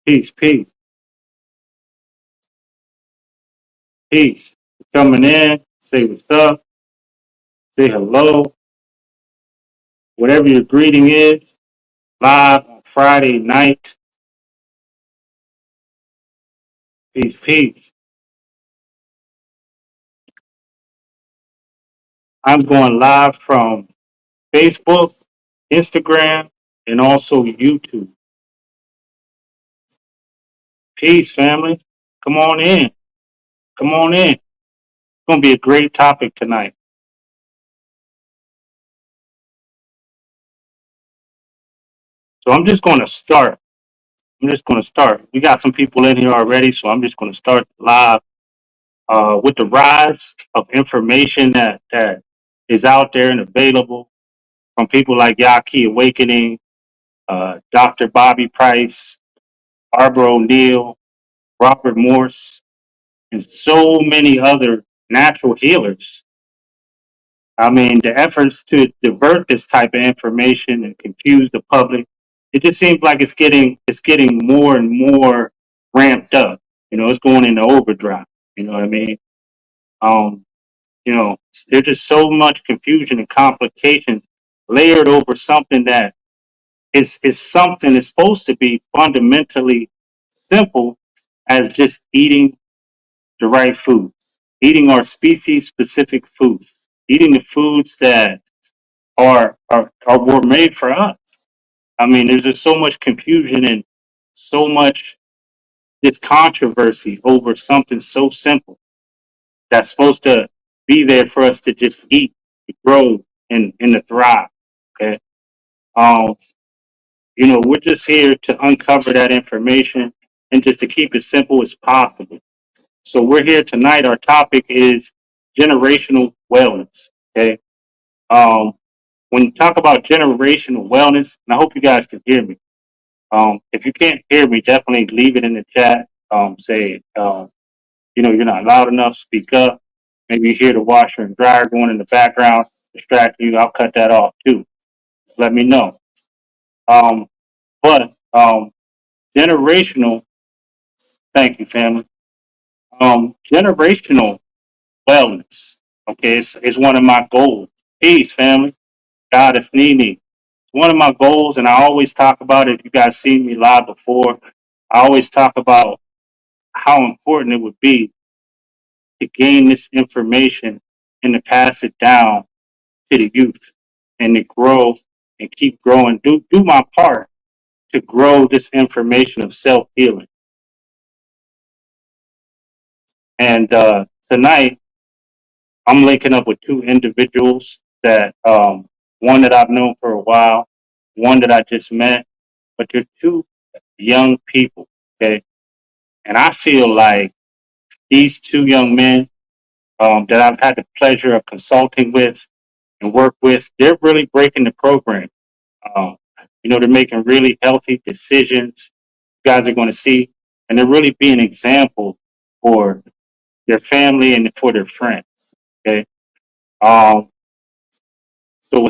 Peace, peace, peace. Coming in, say what's up, say hello, whatever your greeting is. Live on Friday night. Peace, peace. I'm going live from Facebook, Instagram, and also YouTube. Peace, family. Come on in. Come on in. It's going to be a great topic tonight. So I'm just going to start. I'm just going to start. We got some people in here already, so I'm just going to start live with the rise of information that is out there and available from people like Yaki Awakening, Dr. Bobby Price, Barbara O'Neill, Robert Morse, and so many other natural healers. I mean, the efforts to divert this type of information and confuse the public, it just seems like it's getting more and more ramped up. It's going into overdrive. You know what I mean? Um, there's just so much confusion and complications layered over something that is something that's supposed to be fundamentally simple as just eating the right foods, eating our species specific foods, eating the foods that are were made for us. I mean, there's just so much confusion and so much this controversy over something so simple that's supposed to be there for us to just eat, to grow, and to thrive. Okay. Um, we're just here to uncover that information and just to keep it simple as possible. So we're here tonight. Our topic is generational wellness. Okay. Um, when you talk about generational wellness, and I hope you guys can hear me. If you can't hear me, definitely leave it in the chat. Say, you're not loud enough. Speak up. Maybe you hear the washer and dryer going in the background, distract you. I'll cut that off too. Just let me know. Um, but generational. Thank you, family. Generational wellness. Okay, it's one of my goals. Peace, family. God, it's Nini. It's one of my goals, and I always talk about it. If you guys seen me live before, I always talk about how important it would be to gain this information and to pass it down to the youth and to grow and keep growing. Do my part to grow this information of self healing. And tonight, I'm linking up with two individuals that one that I've known for a while, one that I just met, but they're two young people. Okay, and I feel like these two young men that I've had the pleasure of consulting with and work with, they're really breaking the program. Um, they're making really healthy decisions. You guys are going to see, and they're really being an example for their family and for their friends. Okay. Um, so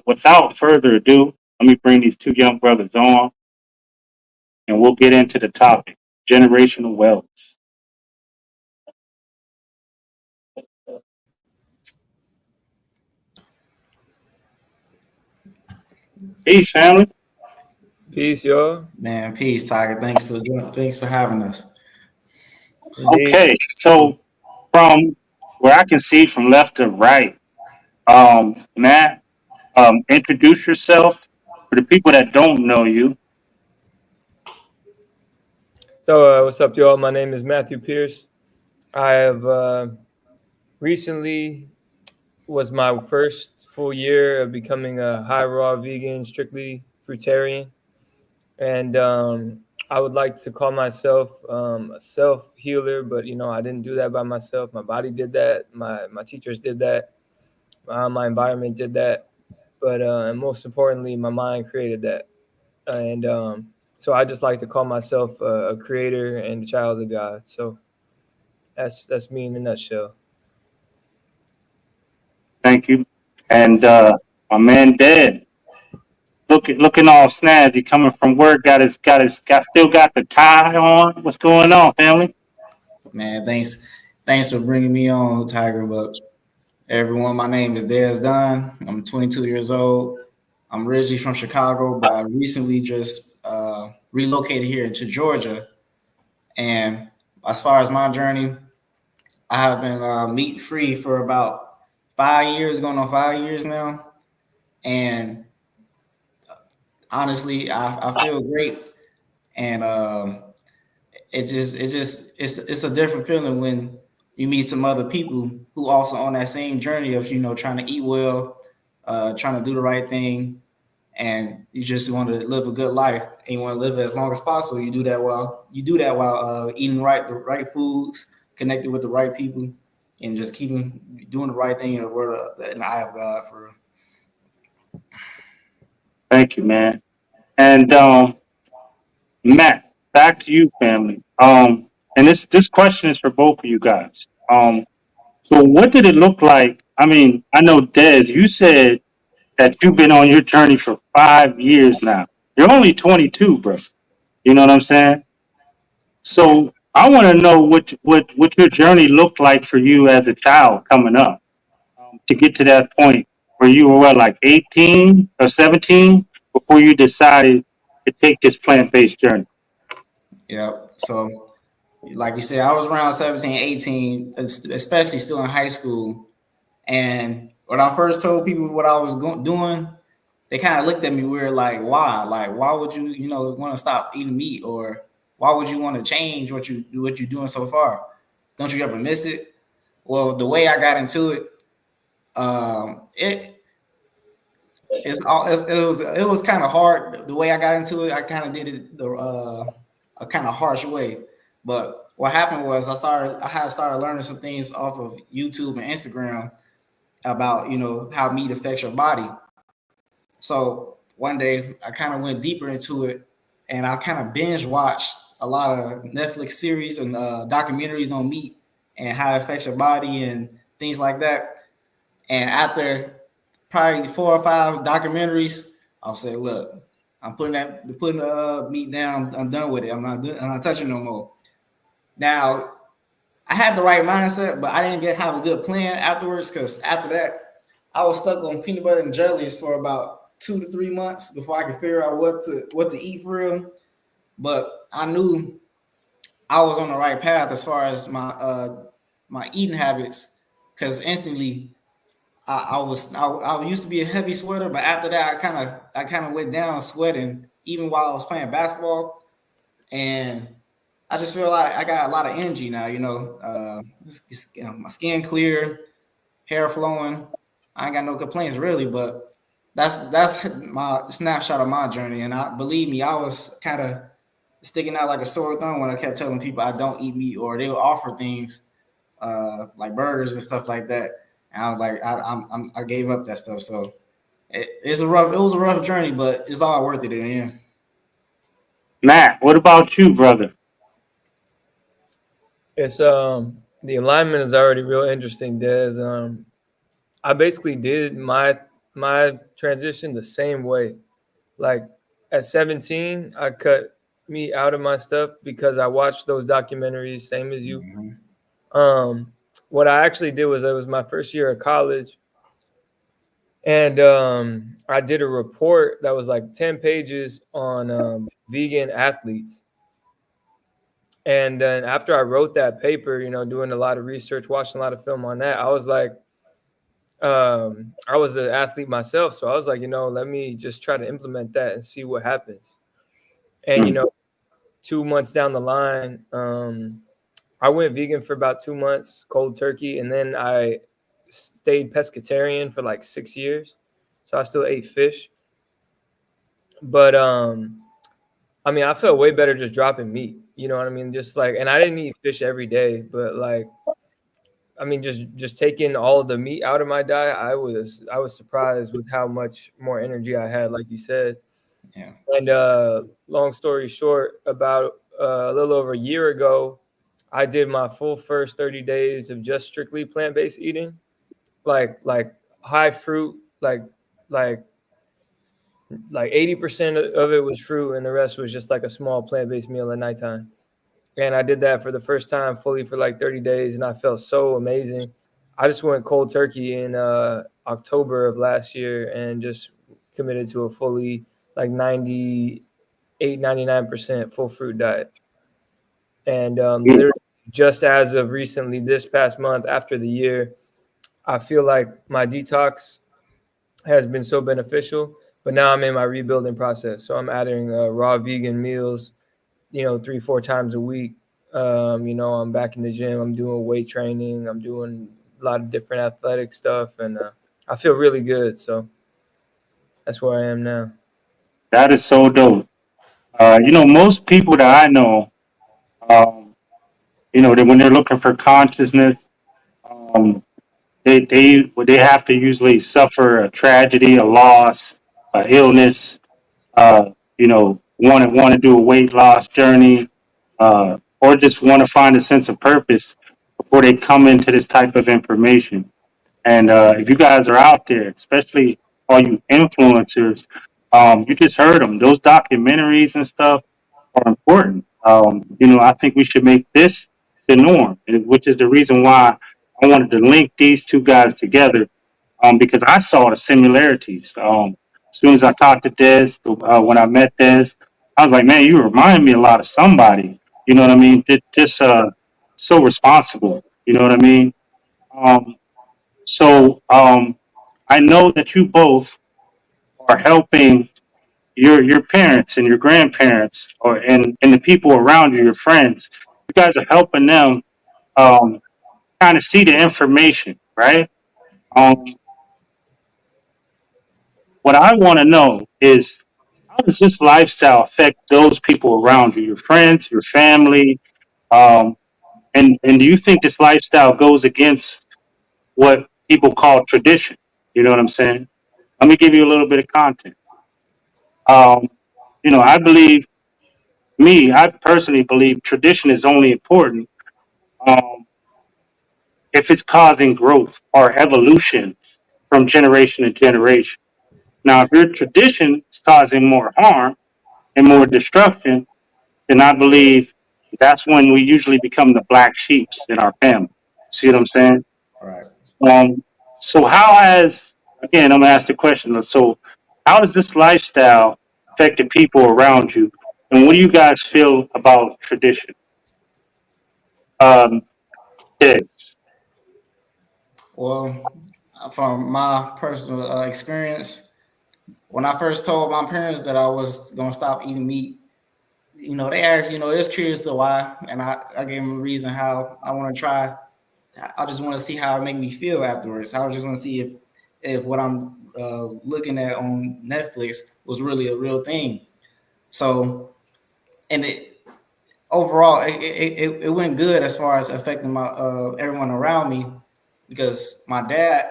without further ado, let me bring these two young brothers on, and we'll get into the topic: generational wellness. Peace, family. Peace, y'all. Man, peace, Tiger. Thanks for having us. Indeed. Okay, so from where I can see from left to right, Matt, introduce yourself for the people that don't know you. So, what's up, y'all? My name is Matthew Pierce. I have recently was my first full year of becoming a high raw vegan, strictly fruitarian, and I would like to call myself a self healer, but I didn't do that by myself. My body did that. My teachers did that. My environment did that. But and most importantly, my mind created that. And so I just like to call myself a creator and a child of God. So that's me in a nutshell. Thank you. And my man, Dad. looking all snazzy, coming from work. Still got the tie on. What's going on, family? Man, thanks for bringing me on, Tiger. But everyone, my name is Dez Dunn. I'm 22 years old. I'm originally from Chicago, but I recently just relocated here to Georgia. And as far as my journey, I have been meat free for about 5 years, going on 5 years now. And honestly, I feel great. And it's a different feeling when you meet some other people who also on that same journey of trying to eat well, trying to do the right thing, and you just want to live a good life and you want to live as long as possible. You do that while eating the right foods, connected with the right people, and just keeping doing the right thing in the eye of God for real. Thank you, man. And Matt, back to you, family. And this question is for both of you guys. So what did it look like? I mean, I know Des, you said that you've been on your journey for 5 years now. You're only 22, bro. You know what I'm saying? So I want to know what your journey looked like for you as a child coming up to get to that point where you were what, like 18 or 17 before you decided to take this plant-based journey. Yeah. So like you said, I was around 17, 18, especially still in high school. And when I first told people what I was doing, they kind of looked at me weird, like, why? Like, why would you want to stop eating meat, or why would you want to change what you're doing so far? Don't you ever miss it? Well, the way I got into it, it it was kind of hard. The way I got into it, I kind of did it a kind of harsh way. But what happened was I had started learning some things off of YouTube and Instagram about how meat affects your body. So one day I kind of went deeper into it, and I kind of binge watched a lot of Netflix series and documentaries on meat and how it affects your body and things like that. And after probably 4 or 5 documentaries, I'll say, look, putting the meat down. I'm done with it. I'm not touching no more. Now, I had the right mindset, but I didn't have a good plan afterwards, because after that, I was stuck on peanut butter and jellies for about 2 to 3 months before I could figure out what to eat for real. But I knew I was on the right path as far as my eating habits, because instantly I used to be a heavy sweater, but after that I kind of went down sweating even while I was playing basketball, and I just feel like I got a lot of energy now. My skin clear, hair flowing. I ain't got no complaints really, but that's my snapshot of my journey. And believe me, I was kind of sticking out like a sore thumb when I kept telling people I don't eat meat, or they would offer things like burgers and stuff like that. And I was like, I gave up that stuff. So it was a rough journey, but it's all worth it in the end. Matt, what about you, brother? It's the alignment is already real interesting, Des. I basically did my transition the same way. Like at 17, I cut meat out of my stuff because I watched those documentaries, same as you. What I actually did was, it was my first year of college, and I did a report that was like 10 pages on vegan athletes. And then after I wrote that paper, doing a lot of research, watching a lot of film on that, I was like, I was an athlete myself. So I was like, let me just try to implement that and see what happens. And, 2 months down the line, I went vegan for about 2 months, cold turkey. And then I stayed pescatarian for like 6 years. So I still ate fish. But, I mean, I felt way better just dropping meat. You know what I mean? Just like, and I didn't eat fish every day, but like, I mean, just taking all of the meat out of my diet, I was surprised with how much more energy I had, like you said. Yeah. And long story short, about a little over a year ago, I did my full first 30 days of just strictly plant-based eating, like high fruit, like like 80% of it was fruit, and the rest was just like a small plant-based meal at nighttime. And I did that for the first time fully for like 30 days, and I felt so amazing. I just went cold turkey in October of last year and just committed to a fully like 98, 99% full fruit diet. And literally just as of recently, this past month after the year, I feel like my detox has been so beneficial, but now I'm in my rebuilding process. So I'm adding raw vegan meals, 3-4 times a week. I'm back in the gym. I'm doing weight training. I'm doing a lot of different athletic stuff, and I feel really good. So that's where I am now. That is so dope. Most people that I know, um, that when they're looking for consciousness, um, they have to usually suffer a tragedy, a loss, a illness. Want to do a weight loss journey, or just want to find a sense of purpose before they come into this type of information. And if you guys are out there, especially all you influencers, you just heard them. Those documentaries and stuff are important. I think we should make this the norm, which is the reason why I wanted to link these two guys together, because I saw the similarities. As soon as I talked to Des, when I met Des, I was like, man, you remind me a lot of somebody. You know what I mean? Just so responsible. You know what I mean? Um, so I know that you both are helping your parents and your grandparents, and the people around you, your friends. You guys are helping them um, kind of see the information, right? Um, what I want to know is, how does this lifestyle affect those people around you, your friends, your family, um, and do you think this lifestyle goes against what people call tradition? You know what I'm saying? Let me give you a little bit of content. Um, I believe I personally believe tradition is only important um, if it's causing growth or evolution from generation to generation. Now, if your tradition is causing more harm and more destruction, then I believe that's when we usually become the black sheeps in our family. See what I'm saying? Right. Um, so again, I'm gonna ask the question. So how does this lifestyle affect the people around you? And what do you guys feel about tradition? Um, Yes. Well, from my personal experience, when I first told my parents that I was gonna stop eating meat, they asked, they was curious to why, and I gave them a reason how I want to try. I just want to see how it make me feel afterwards. I just want to see if what I'm looking at on Netflix was really a real thing. So, and overall, it went good as far as affecting my everyone around me, because my dad,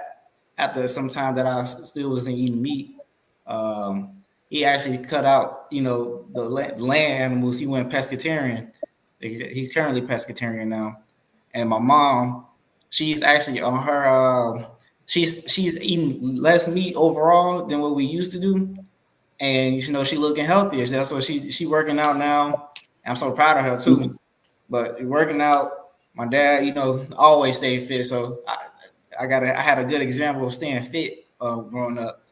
after some time that I still wasn't eating meat, he actually cut out the land animals. He went pescatarian. He's currently pescatarian now. And my mom, she's actually on her she's eating less meat overall than what we used to do, and she looking healthier. That's what she working out now. I'm so proud of her too. But working out, my dad, always stayed fit. So I had a good example of staying fit growing up.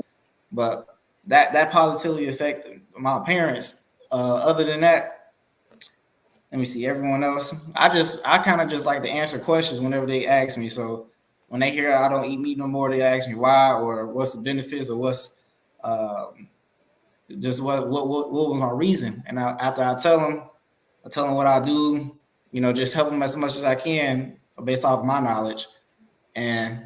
But that positively affected my parents. Other than that, let me see, everyone else. I kind of just like to answer questions whenever they ask me. So when they hear I don't eat meat no more, they ask me why or what's the benefits or what's just what was my reason. And after I tell them what I do, just help them as much as I can based off my knowledge. And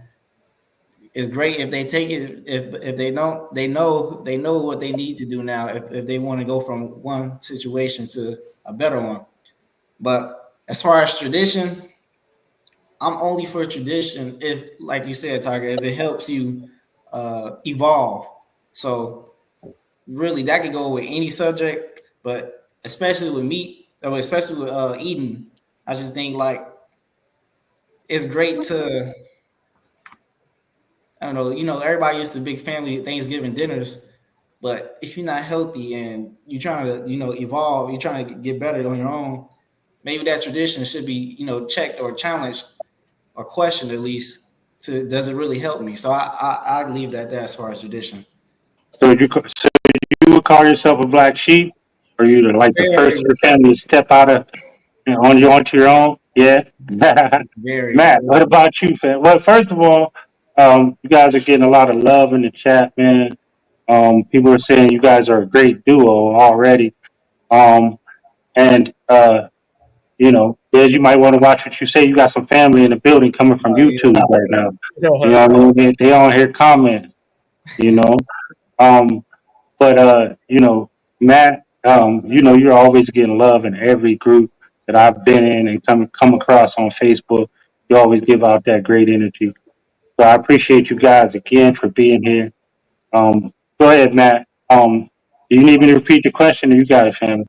it's great if they take it. If they don't, they know what they need to do now if they want to go from one situation to a better one. But as far as tradition, I'm only for tradition if, like you said, Tiger, if it helps you evolve. So really, that could go with any subject, but especially with meat, or especially with eating. I just think like it's great to, I don't know, everybody used to big family Thanksgiving dinners, But if you're not healthy and you're trying to, evolve, you're trying to get better on your own, maybe that tradition should be, checked or challenged or questioned at least. To does it really help me? So I leave that there as far as tradition. So you would call yourself a black sheep, or you like the first Very, in your family to step out of onto your own? Yeah. very. Matt, what about you, fam? Well, first of all, you guys are getting a lot of love in the chat, man. People are saying you guys are a great duo already. Um, and Biz, you might want to watch what you say. You got some family in the building coming from Oh, yeah. YouTube right now. You know what I mean? They on here commenting, you know. Um, but Matt, you're always getting love in every group that I've been in and come across on Facebook. You always give out that great energy. So I appreciate you guys again for being here. Go ahead, Matt. Do you need me to repeat the question, or you got it, family?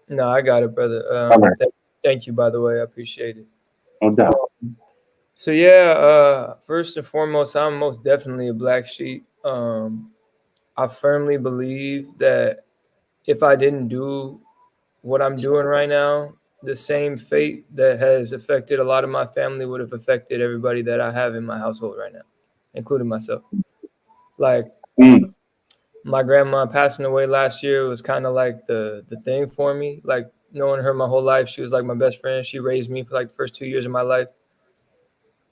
No, I got it, brother. All right, Thank you, by the way. I appreciate it. no doubt. So yeah, first and foremost, I'm most definitely a black sheep. I firmly believe that if I didn't do what I'm doing right now, the same fate that has affected a lot of my family would have affected everybody that I have in my household right now, including myself. Like Mm, my grandma passing away last year was kind of like the thing for me. Like knowing her my whole life, she was like my best friend. She raised me for like the first 2 years of my life.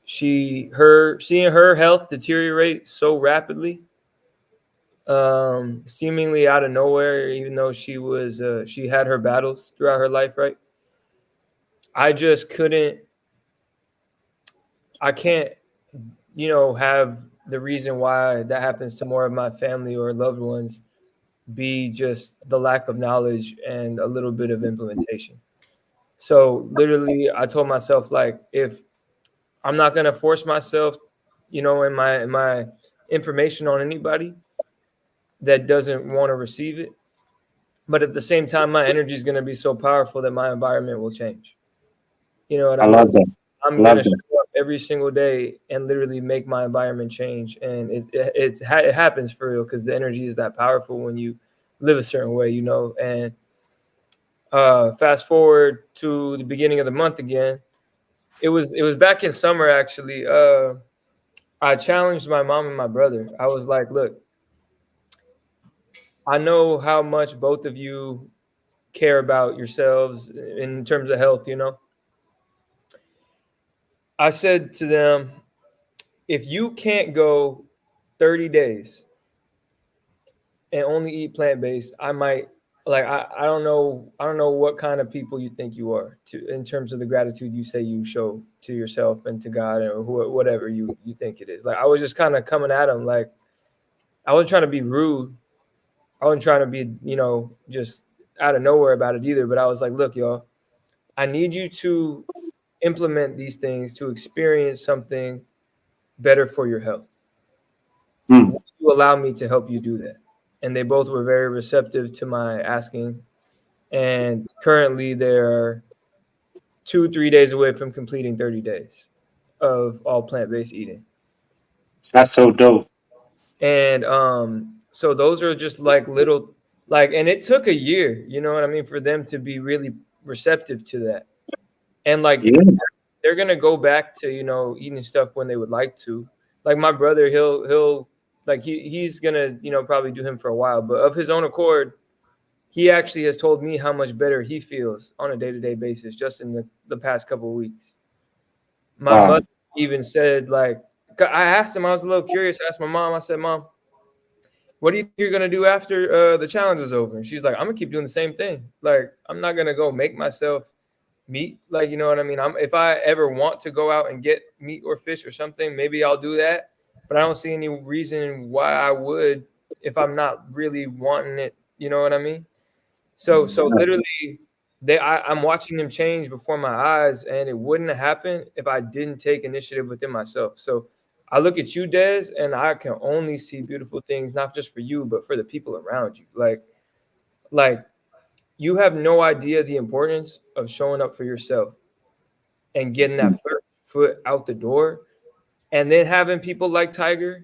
Seeing her health deteriorate so rapidly, seemingly out of nowhere, even though she had her battles throughout her life, right? I just couldn't, I can't, have the reason why that happens to more of my family or loved ones be just the lack of knowledge and a little bit of implementation. So literally I told myself, like, if I'm not going to force myself, in my information on anybody that doesn't want to receive it, but at the same time, my energy is going to be so powerful that my environment will change. You know what I I mean? love that. I'm Love gonna that. show up every single day and literally make my environment change, and it happens for real because the energy is that powerful when you live a certain way, And fast forward to the beginning of the month again. It was back in summer actually. I challenged my mom and my brother. I was like, look, I know how much both of you care about yourselves in terms of health. I said to them, if you can't go 30 days and only eat plant-based, I might, like, I don't know what kind of people you think you are, in terms of the gratitude you say you show to yourself and to God, or whatever you think it is. Like, I was just kind of coming at them, like, I wasn't trying to be rude. I wasn't trying to be, just out of nowhere about it either. But I was like, look, y'all, I need you to implement these things to experience something better for your health. Mm. Will you allow me to help you do that? And they both were very receptive to my asking. And currently they're 2-3 days away from completing 30 days of all plant-based eating. That's so dope. And so those are just like little, like, and it took a year, you know what I mean, for them to be really receptive to that. And like, Yeah. they're gonna go back to, eating stuff when they would like to. Like my brother, he'll like he's gonna, probably do him for a while, but of his own accord, he actually has told me how much better he feels on a day-to-day basis just in the past couple of weeks. My Wow. mother even said, like, I asked him, I was a little curious, I asked my mom, I said, Mom, what do you think you're gonna do after the challenge is over? And she's like, I'm gonna keep doing the same thing. Like, I'm not gonna go make myself meat. Like, you know what I mean? If I ever want to go out and get meat or fish or something, maybe I'll do that. But I don't see any reason why I would if I'm not really wanting it. You know what I mean? So literally, I'm watching them change before my eyes, and it wouldn't have happened if I didn't take initiative within myself. So I look at you, Des, and I can only see beautiful things, not just for you, but for the people around you. Like you have no idea the importance of showing up for yourself and getting that first foot out the door, and then having people like Tiger,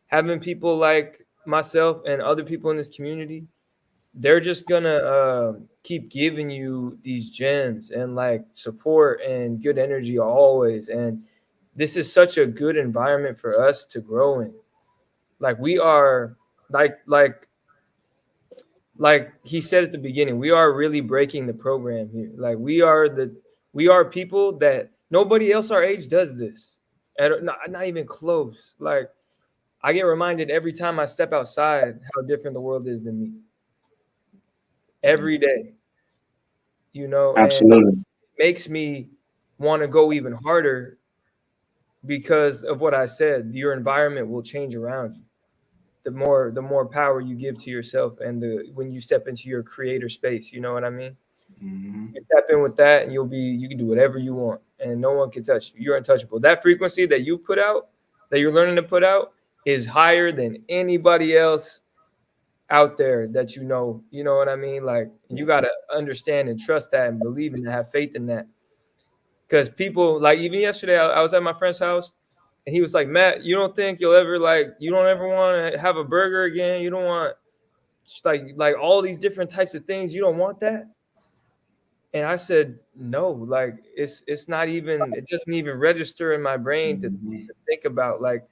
having people like myself and other people in this community, they're just gonna keep giving you these gems and like support and good energy always. And this is such a good environment for us to grow in. Like we are, like he said at the beginning, we are really breaking the program here. Like we are people that nobody else our age does this. And not even close. Like I get reminded every time I step outside how different the world is than me. Every day, and Absolutely. it makes me want to go even harder because of what I said. Your environment will change around you. The more power you give to yourself, and when you step into your creator space, you know what I mean? Mhm. You tap in with that and you can do whatever you want and no one can touch you. You're untouchable. That frequency that you put out, that you're learning to put out, is higher than anybody else out there that you know what I mean? Like you got to understand and trust that and believe and have faith in that. Because people, like, even yesterday I was at my friend's house and he was like, Matt, you don't think you don't ever want to have a burger again? You don't want like all these different types of things? You don't want that? And I said, no, like it's not even, it doesn't even register in my brain to Mhm. think about like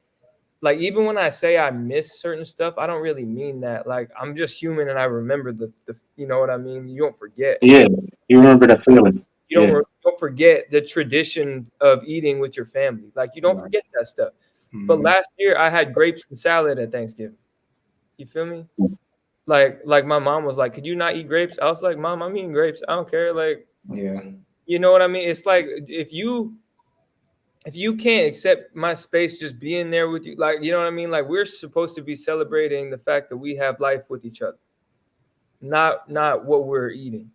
even when I say I miss certain stuff, I don't really mean that. Like I'm just human and I remember the you know what I mean? You don't forget. Yeah, you Like remember the feeling. you Yeah, don't forget the tradition of eating with your family. Like you don't Right. forget that stuff. But Mhm. last year I had grapes and salad at Thanksgiving. You feel me? Like my mom was like, "Could you not eat grapes?" I was like, "Mom, I'm eating grapes. I don't care." Like, Yeah. you know what I mean? It's like if you can't accept my space just being there with you, like, you know what I mean? Like we're supposed to be celebrating the fact that we have life with each other, not what we're eating.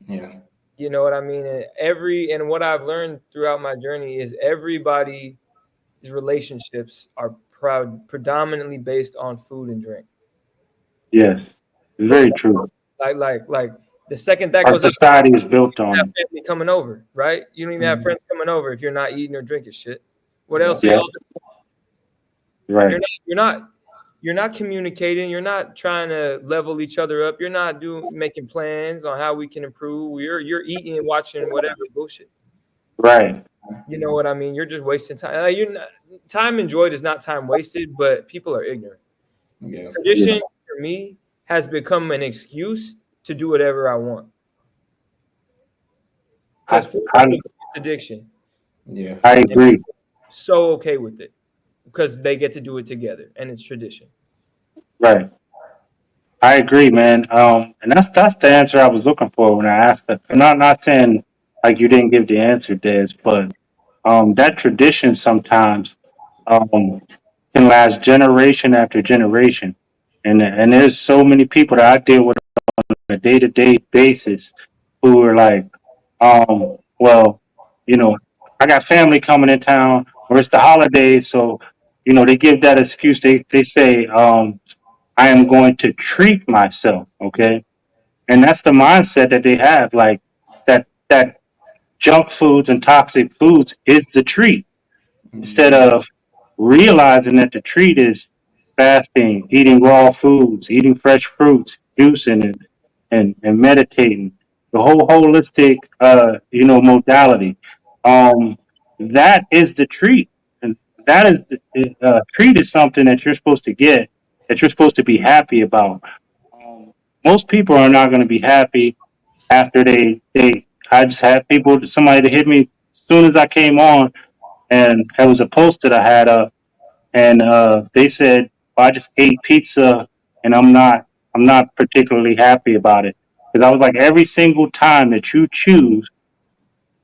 Yeah. You know what I mean? And what I've learned throughout my journey is everybody's relationships are predominantly based on food and drink. yes, very true. Like the second that Our goes out, society is built you have on. family coming over, right? You don't even have Mhm. friends coming over if you're not eating or drinking shit. What Yeah. else are Yeah, y'all doing? right, You're not communicating. You're not trying to level each other up. You're not making plans on how we can improve. You're eating and watching whatever bullshit. right. You know what I mean? You're just wasting time. You're not, time enjoyed is not time wasted, but people are ignorant. Yeah. Yeah, Tradition for me has become an excuse to do whatever I want because I, food is I, the biggest addiction, Yeah. I and agree. people are so okay with it because they get to do it together and it's tradition. Right, I agree, man. And that's the answer I was looking for when I asked that. I'm not saying like you didn't give the answer, Des, but that tradition sometimes um can last generation after generation, and there's so many people that I deal with on a day to day basis who are like, well, you know, I got family coming in town, or it's the holidays, so they give that excuse. They say, I am going to treat myself, okay, and that's the mindset that they have, like that junk foods and toxic foods is the treat instead Mhm. of realizing that the treat is fasting, eating raw foods, eating fresh fruits, juicing and meditating, the whole holistic modality. Um, that is the treat. And that is the treat is something that you're supposed to get, that you're supposed to be happy about. Most people are not going to be happy after they I just had somebody to hit me as soon as I came on, and it was a post that I had up, and they said, well, I just ate pizza and I'm not particularly happy about it, because I was like, every single time that you choose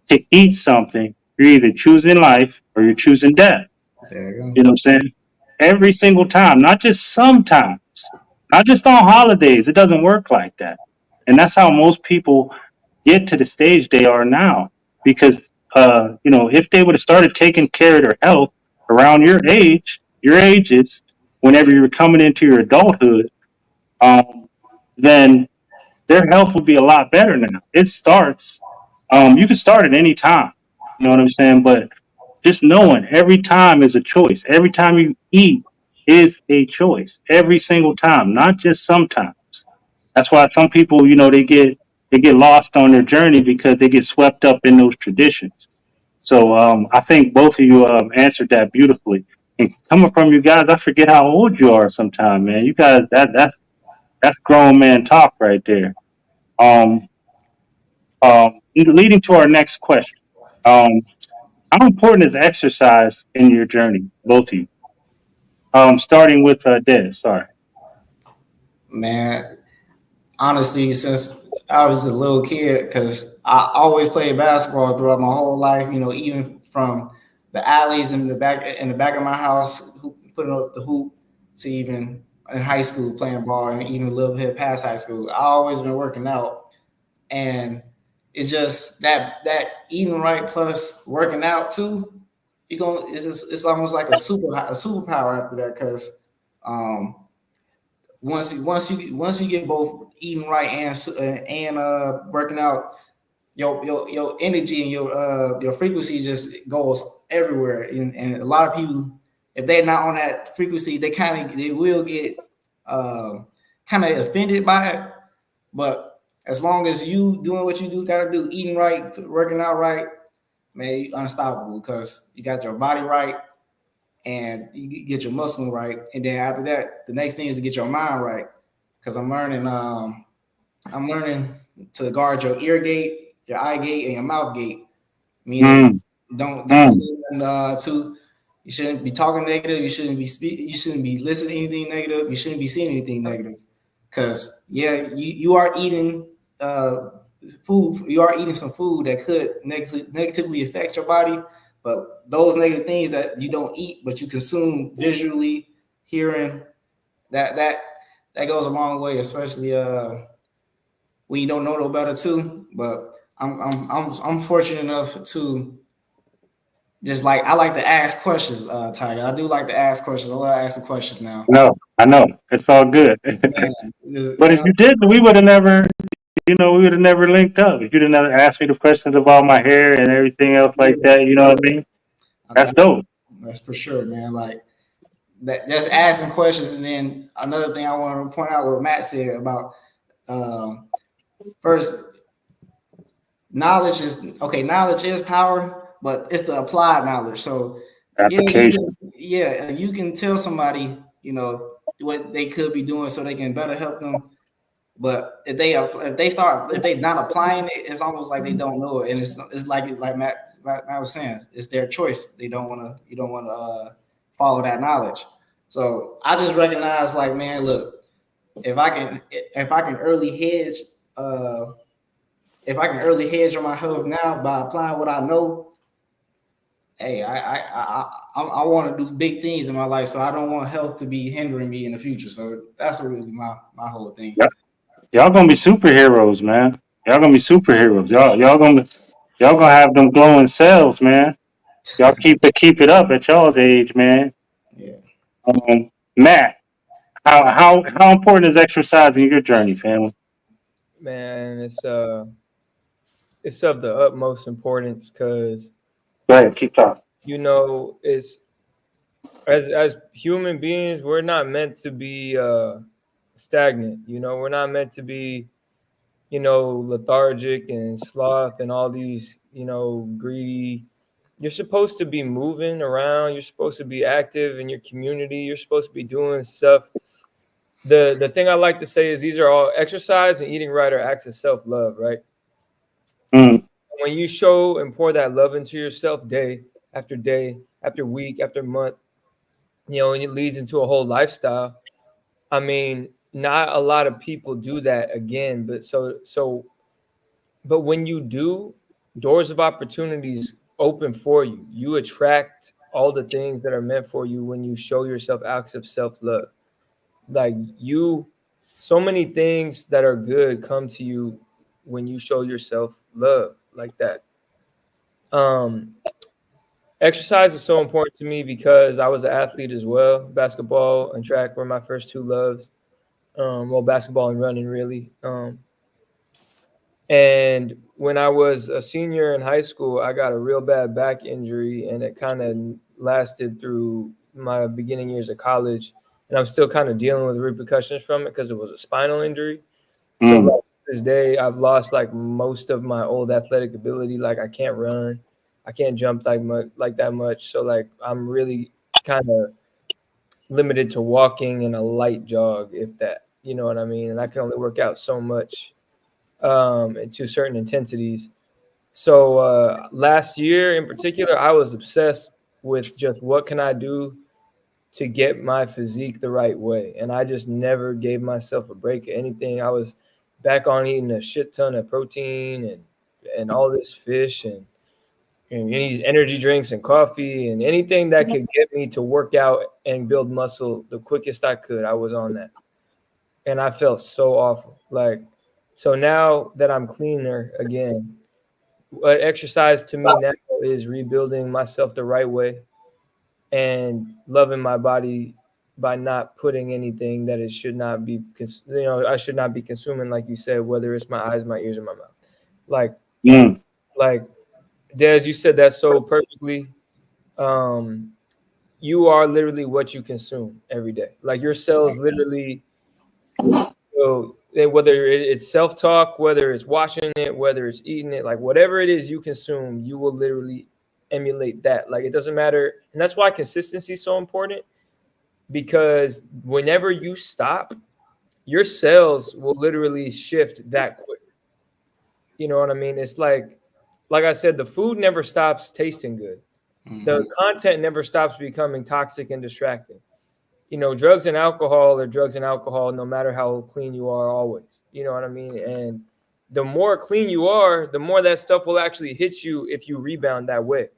to eat something, you're either choosing life or you're choosing death. There you You know what I'm saying? Every single time, not just sometimes, not just on holidays. It doesn't work like that, and that's how most people get to the stage they are now. Because if they would have started taking care of their health around your ages, whenever you're coming into your adulthood, um, then their health would be a lot better now. It starts. You can start at any time. You know what I'm saying? But just knowing every time is a choice. Every time you eat, is a choice every single time, not just sometimes. That's why some people, they get lost on their journey because they get swept up in those traditions. So I think both of you answered that beautifully. And coming from you guys, I forget how old you are sometimes, man. You guys, that's grown man talk right there. Um, Leading to our next question. Um, how important is exercise in your journey, both of you? Starting with Des. Sorry. Man, honestly, since I was a little kid, because I always played basketball throughout my whole life. Even from the alleys in the back of my house, putting up the hoop, to even in high school playing ball, and even a little bit past high school. I always been working out, and it's just that eating right plus working out too. It's almost like a superpower after that, because um, once you get both eating right and working out, your energy and your frequency just goes everywhere. And a lot of people, if they're not on that frequency, they will get kind of offended by it. But as long as you doing what you gotta do, eating right, working out right, man, you unstoppable, because you got your body right and you get your muscle right. And then after that, the next thing is to get your mind right. Because I'm learning to guard your ear gate, your eye gate, and your mouth gate. Meaning, Mm, don't mm. say too. You shouldn't be talking negative. You shouldn't be listening to anything negative. You shouldn't be seeing anything negative. Because you are eating food. You are eating some food that could negatively affect your body. But those negative things that you don't eat, but you consume visually, hearing, that that that goes a long way, especially when you don't know no better too. But I'm fortunate enough to just like, I like to ask questions, Tiger. I do like to ask questions. I love asking questions now. No, I know it's all good. But if Yeah, you did, we would have never linked up. If you'd have never asked me the questions about my hair and everything else like yeah, that, you know what I mean? That's dope. that's for sure, man. Like that, just asking questions. And then another thing I want to point out what Matt said about um, first, knowledge is okay. Knowledge is power, but it's the applied knowledge. So Application. you can tell somebody, what they could be doing so they can better help them. But if they not applying it, it's almost like they don't know it, and it's like Matt was saying, it's their choice. They don't want to You don't want to follow that knowledge. So I just recognize, like, man, look, if I can early hedge uh if I can early hedge on my health now by applying what I know, hey, I want to do big things in my life, so I don't want health to be hindering me in the future. So that's really my whole thing. Yep. Y'all gonna be superheroes, man. Y'all gonna be superheroes. Y'all gonna have them glowing cells, man. Y'all keep it up at y'all's age, man. Yeah. Matt, how important is exercise in your journey, family? Man, it's of the utmost importance because Go ahead, keep talking. it's as human beings, we're not meant to be stagnant. We're not meant to be lethargic and sloth and all these greedy. You're supposed to be moving around. You're supposed to be active in your community. You're supposed to be doing stuff. The thing I like to say is these are all exercise and eating right are acts of self-love, right? Mm, When you show and pour that love into yourself day after week after month, and it leads into a whole lifestyle. I mean, not a lot of people do that again, but when you do, doors of opportunities open for you. You attract all the things that are meant for you when you show yourself acts of self-love. Like so many things that are good come to you when you show yourself love like that. Um, Exercise is so important to me because I was an athlete as well. Basketball and track were my first two loves. Well, basketball and running, really. And when I was a senior in high school, I got a real bad back injury, and it kind of lasted through my beginning years of college, and I'm still kind of dealing with repercussions from it because it was a spinal injury. So Mm. like, to this day, I've lost like most of my old athletic ability. Like I can't run, I can't jump like that much. So like I'm really kind of limited to walking and a light jog, if that, you know what I mean. And I can only work out so much and to certain intensities. So last year in particular, I was obsessed with just what can I do to get my physique the right way, and I just never gave myself a break or anything. I was back on eating a shit ton of protein and all this fish and these energy drinks and coffee and anything that could get me to work out and build muscle the quickest I could. I was on that, and I felt so awful. Like, so now that I'm cleaner again, what exercise to me now is rebuilding myself the right way and loving my body by not putting anything that it should not be, I should not be consuming, like you said, whether it's my eyes, my ears, or my mouth. Like, Mm. like Des, you said that so perfectly. Um, you are literally what you consume every day. Like your cells literally, so whether it's self-talk, whether it's watching it, whether it's eating it, like whatever it is you consume, you will literally emulate that. Like it doesn't matter. And that's why consistency is so important, because whenever you stop, your cells will literally shift that quick. You know what I mean? It's like I said, the food never stops tasting good. The content never stops becoming toxic and distracting. Drugs and alcohol are drugs and alcohol, no matter how clean you are, always. You know what I mean? And the more clean you are, the more that stuff will actually hit you if you rebound that way.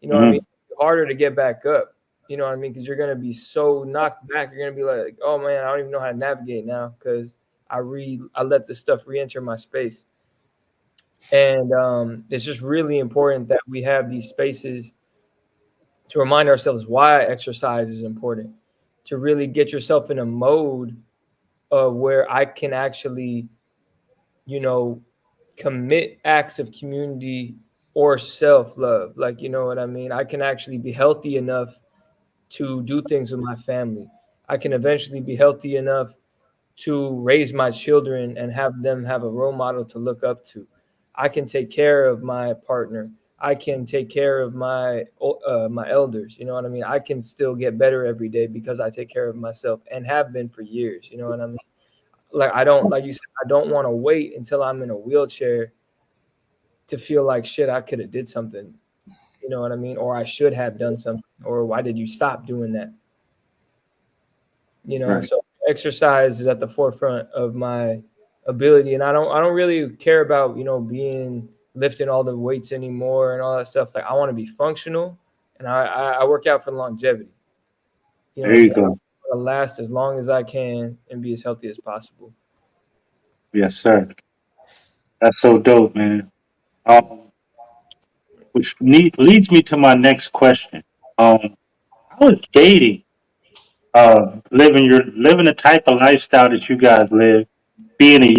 You know what I mean? It's harder to get back up. You know what I mean? Because you're going to be so knocked back. You're going to be like, oh, man, I don't even know how to navigate now because I let this stuff re-enter my space. And it's just really important that we have these spaces to remind ourselves why exercise is important, to really get yourself in a mode of where I can actually, commit acts of community or self-love. Like, you know what I mean? I can actually be healthy enough to do things with my family. I can eventually be healthy enough to raise my children and have them have a role model to look up to. I can take care of my partner. I can take care of my elders. You know what I mean? I can still get better every day because I take care of myself and have been for years. You know what I mean? Like you said, I don't want to wait until I'm in a wheelchair to feel like shit, I could have did something. You know what I mean? Or I should have done something. Or why did you stop doing that? Right. So exercise is at the forefront of my ability, and I don't really care about being lifting all the weights anymore and all that stuff. Like I want to be functional, and I work out for longevity. There you go. I want to last as long as I can and be as healthy as possible. Yes, sir. That's so dope, man. Which leads me to my next question. How is dating? Living the type of lifestyle that you guys live, being a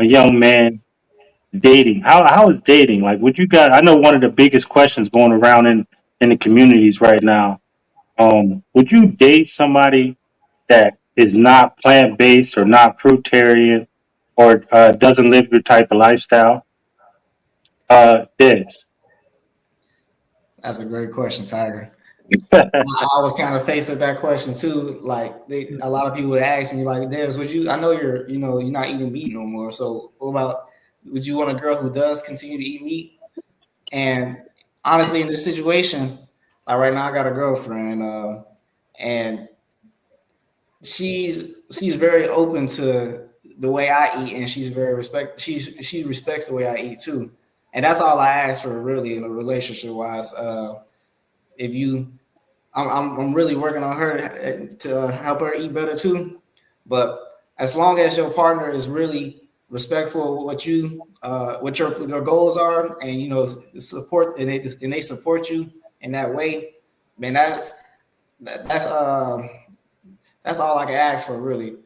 young man, dating. How is dating? Like, would you guys? I know one of the biggest questions going around in the communities right now. Would you date somebody that is not plant based or not fruitarian or doesn't live your type of lifestyle? This. That's a great question, Tiger. I was kind of faced with that question too. Like a lot of people would ask me, like, Des, would you? I know you're not eating meat no more. So what about? Would you want a girl who does continue to eat meat? And honestly, in this situation, like right now, I got a girlfriend, and she's very open to the way I eat, and she's very she respects the way I eat too. And that's all I ask for, really, in a relationship wise. If you I'm really working on her to help her eat better too. But as long as your partner is really respectful of what your goals are, and support, and they support you in that way, man, that's all I can ask for, really.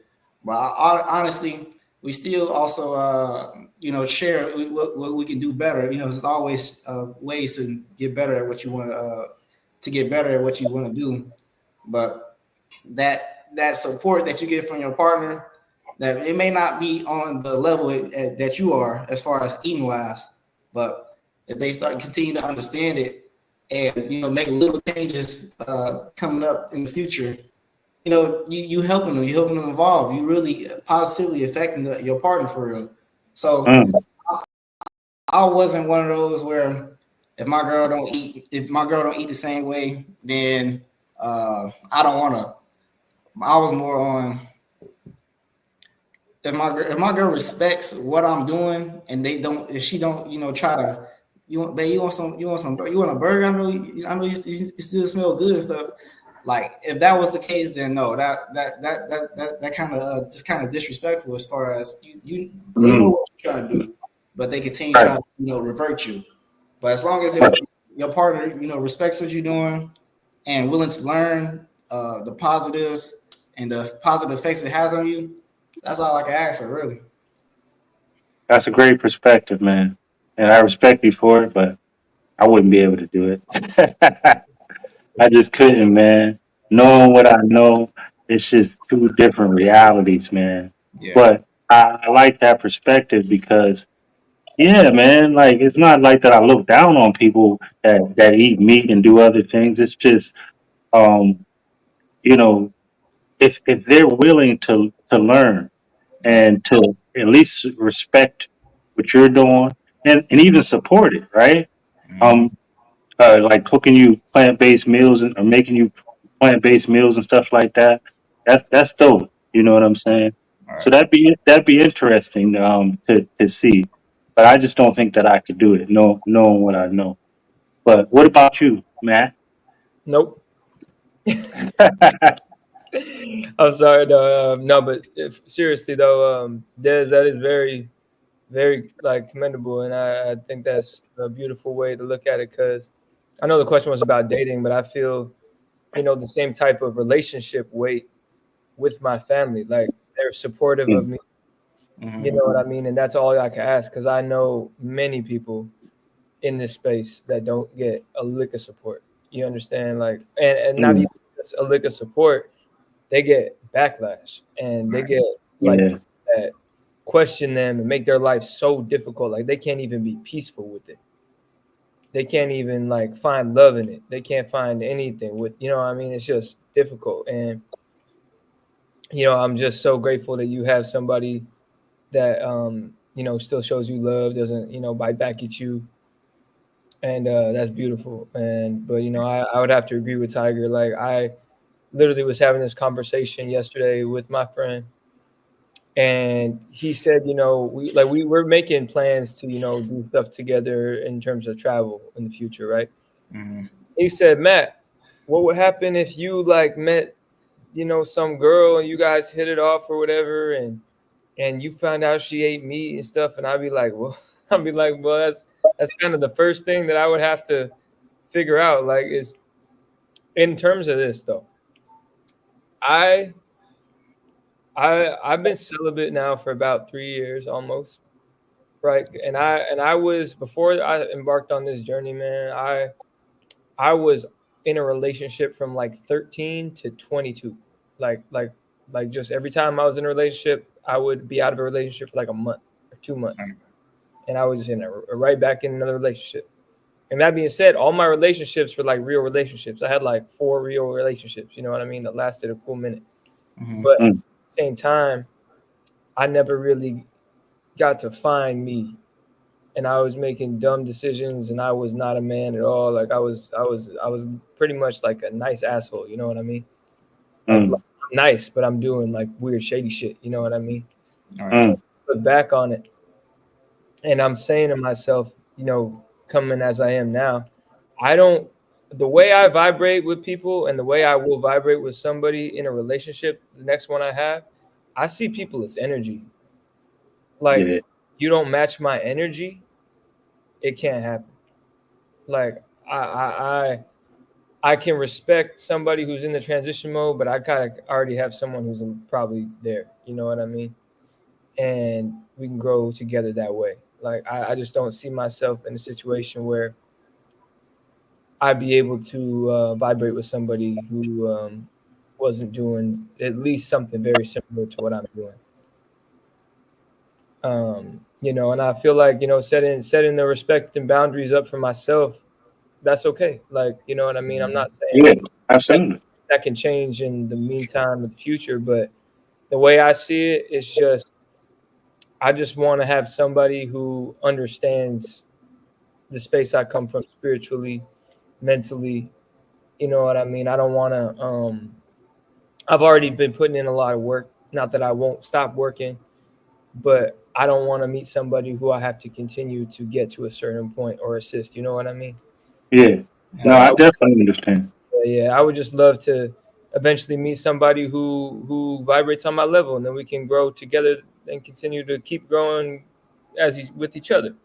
But honestly, we still also share what we can do better. There's always ways to get better at what you want to get better at what you want to do. but that support that you get from your partner, that it may not be on the level that you are as far as eating wise, but if they start continue to understand it and make little changes coming up in the future, you helping them evolve. You really positively affecting your partner for real. So Mm. I wasn't one of those where if my girl don't eat the same way, then I don't want to. I was more on if my girl respects what I'm doing and if she don't try to you want you want a burger. I know you still smell good and stuff. Like if that was the case, then no, that kind of just kind of disrespectful as far as they know Mm. what you're trying to do, but they continue Right. trying to revert you. But as long as Right. your partner respects what you're doing and willing to learn the positives and the positive effects it has on you, that's all I can ask for, really. That's a great perspective, man. And I respect you for it, but I wouldn't be able to do it. I just couldn't, man. Knowing what I know, it's just two different realities, man. Yeah. But I like that perspective because, yeah, man, like it's not like that I look down on people that eat meat and do other things. It's just, um, you know, if they're willing to learn Right. and to at least respect what you're doing and even support it, right? Mhm. Um, like cooking you plant-based meals or making you plant-based meals and stuff like that. That's dope. You know what I'm saying? All So right. that'd be interesting to see. But I just don't think that I could do it, knowing what I know. But what about you, Matt? Nope. I'm sorry, though. No, but seriously though, Des, that is very, very like commendable, and I think that's a beautiful way to look at it. Because I know the question was about dating, but I feel the same type of relationship weight with my family. Like they're supportive of Mm, me. You Mhm. know what I mean? And that's all I can ask because I know many people in this space that don't get a lick of support. You understand? Like, and not mm, even just a lick of support, they get backlash and All they right. get like yeah. people that question them and make their life so difficult. Like they can't even be peaceful with it. They can't even like find love in it. They can't find anything with what I mean. It's just difficult. And I'm just so grateful that you have somebody that still shows you love, doesn't bite back at you, and that's beautiful. And but I would have to agree with Tiger. Like I literally was having this conversation yesterday with my friend, and he said, we were making plans to do stuff together in terms of travel in the future, right? Mhm. He said, Matt, what would happen if you like met some girl and you guys hit it off or whatever, and you found out she ate meat and stuff, and I'd be like, well, that's kind of the first thing that I would have to figure out. Like, is in terms of this though, I I've been celibate now for about 3 years almost, right? And I was before I embarked on this journey, man. I was in a relationship from like 13 to 22, like just every time I was in a relationship, I would be out of a relationship for like a month or 2 months, and I was just right back in another relationship. And that being said, all my relationships were like real relationships. I had like 4 real relationships, you know what I mean, that lasted a cool minute. Mhm. But at Mm, the same time, I never really got to find me. And I was making dumb decisions and I was not a man at all. Like I was pretty much like a nice asshole, you know what I mean? Like mm, I'm nice, but I'm doing like weird shady shit, you know what I mean? All right. But mm, look back on it and I'm saying to myself, coming as I am now, I don't the way I vibrate with people and the way I will vibrate with somebody in a relationship, the next one I have, I see people as energy. Like yeah. you don't match my energy, it can't happen. Like I can respect somebody who's in the transition mode, but I kind of already have someone who's probably there. You know what I mean? And we can grow together that way. Like I just don't see myself in a situation where I'd be able to vibrate with somebody who wasn't doing at least something very similar to what I'm doing. And I feel like, setting the respect and boundaries up for myself, that's okay. Like, you know what I mean? I'm not saying Yeah, that, absolutely. that can change in the meantime of the future, but the way I see it, it's just, I just want to have somebody who understands the space I come from spiritually, mentally. You know what I mean? I don't want to, I've already been putting in a lot of work. Not that I won't stop working, but I don't want to meet somebody who I have to continue to get to a certain point or assist. You know what I mean? Yeah. No, Like I definitely understand. I would just love to eventually meet somebody who vibrates on my level, and then we can grow together and continue to keep growing with each other.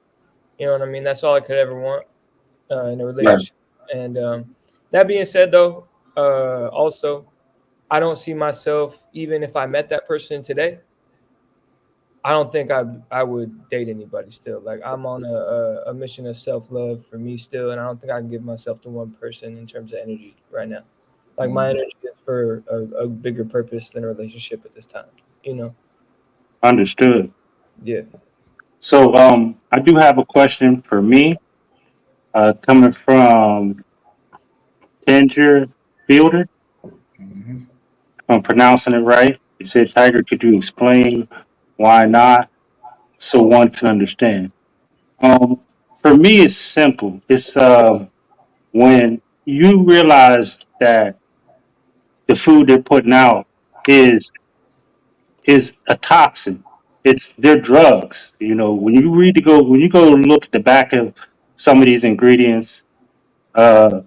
You know what I mean? That's all I could ever want in a Right. relationship. And that being said, though, also I don't see myself, even if I met that person today, I don't think I would date anybody still. Like, I'm on a mission of self love for me still, and I don't think I can give myself to one person in terms of energy right now. Like, my energy is for a bigger purpose than a relationship at this time. You know? Understood. Yeah. So I do have a question for me, coming from Ginger Fielder. Mhm. I'm pronouncing it right. It said, Tiger, could you explain why not so one can understand? Um, for me, it's simple. It's when you realize that the food they're putting out is is a toxin. They're drugs. You know, when you go look at the back of some of these ingredients, uh,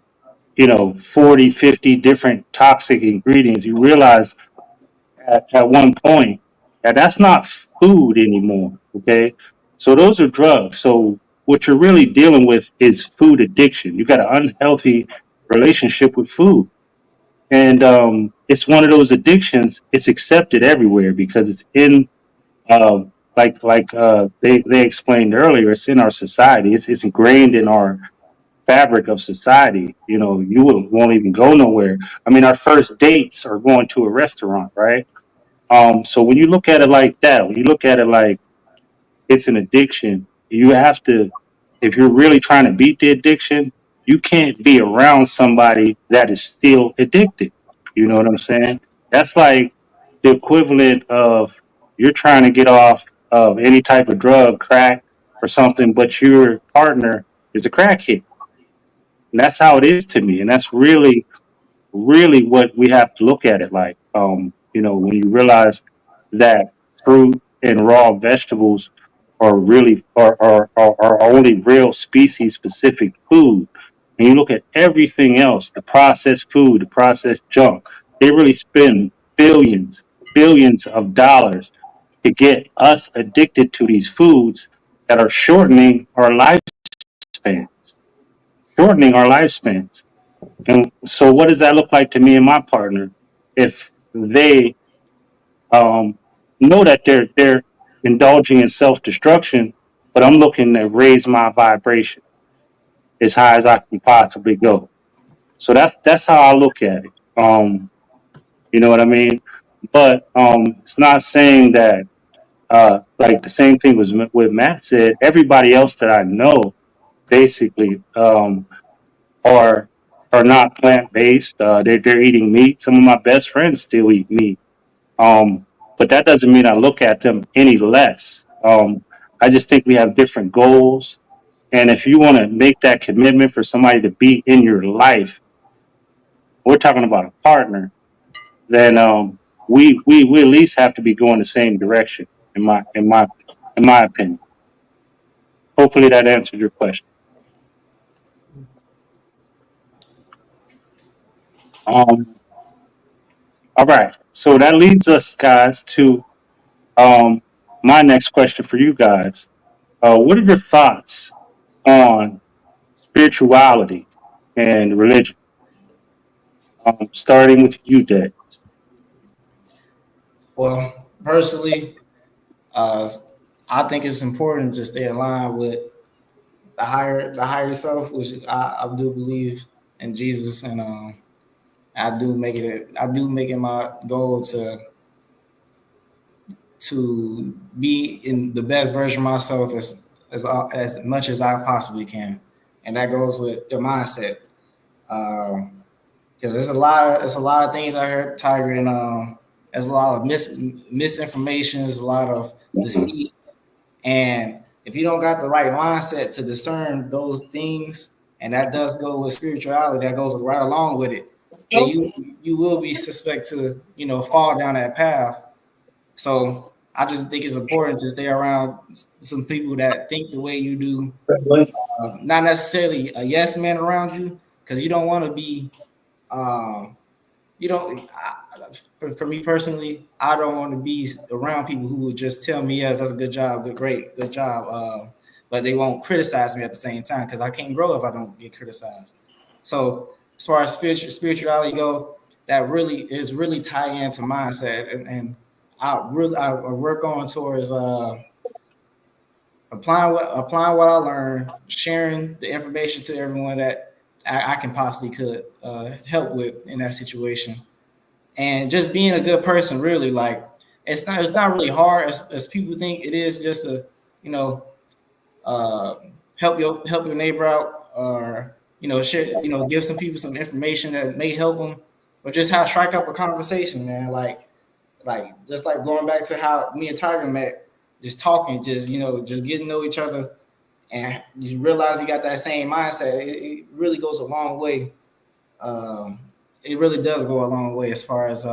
40, 50 different toxic ingredients, you realize at one point that that's not food anymore. Okay. So those are drugs. So what you're really dealing with is food addiction. You got an unhealthy relationship with food. And it's one of those addictions. It's accepted everywhere because it's in, they explained earlier, it's in our society. It's ingrained in our fabric of society. You won't even go nowhere. I mean, our first dates are going to a restaurant, right? So when you look at it like that, when you look at it like it's an addiction, you have to, if you're really trying to beat the addiction, you can't be around somebody that is still addicted. You know what I'm saying? That's like the equivalent of you're trying to get off of any type of drug, crack or something, but your partner is a crackhead. And that's how it is to me. And that's really what we have to look at it like. When you realize that fruit and raw vegetables are only real species specific food. And you look at everything else, the processed food, the processed junk, they really spend billions of dollars to get us addicted to these foods that are lifespans, shortening our lifespans. And so, what does that look like to me and my partner if they um, know that they're indulging in self destruction, but I'm looking to raise my vibration as high as I can possibly go. So that's how I look at it. You know what I mean? But it's not saying that like the same thing was with Matt said. Everybody else that I know basically are are not plant based. They're eating meat. Some of my best friends still eat meat. Um, but that doesn't mean I look at them any less. I just think we have different goals. And if you want to make that commitment for somebody to be in your life, we're talking about a partner, then we at least have to be going the same direction, in my opinion. Hopefully that answered your question. Um, all right. So that leads us, guys, to um, my next question for you guys. What are your thoughts on spirituality and religion? Starting with you, Dad. Well, personally, uh, I think it's important to stay in line with the higher self, which I do believe in Jesus, and I do make it my goal to be in the best version of myself as much as I possibly can, and that goes with your mindset. Because there's a lot of things I heard, Tiger, and there's a lot of misinformation, there's a lot of deceit, and if you don't got the right mindset to discern those things, and that does go with spirituality, that goes right along with it, then you will be suspect to fall down that path. So I just think it's important to stay around some people that think the way you do, not necessarily a yes man around you, because you don't want to be you don't for me personally, I don't want to be around people who would just tell me, yes, that's a good job, good job, but they won't criticize me at the same time, because I can't grow if I don't get criticized. So as far as spirituality go, that really is really tied into mindset, and I work on towards applying what I learned, sharing the information to everyone that I can possibly could help with in that situation, and just being a good person. Really, like it's not really hard as people think it is. Just to you know uh, help your neighbor out, or share, give some people some information that may help them, or just how strike up a conversation, man. Like just like going back to how me and Tiger met, just talking, just getting to know each other, and you realize you got that same mindset. It really goes a long way. Um, it really does go a long way as far as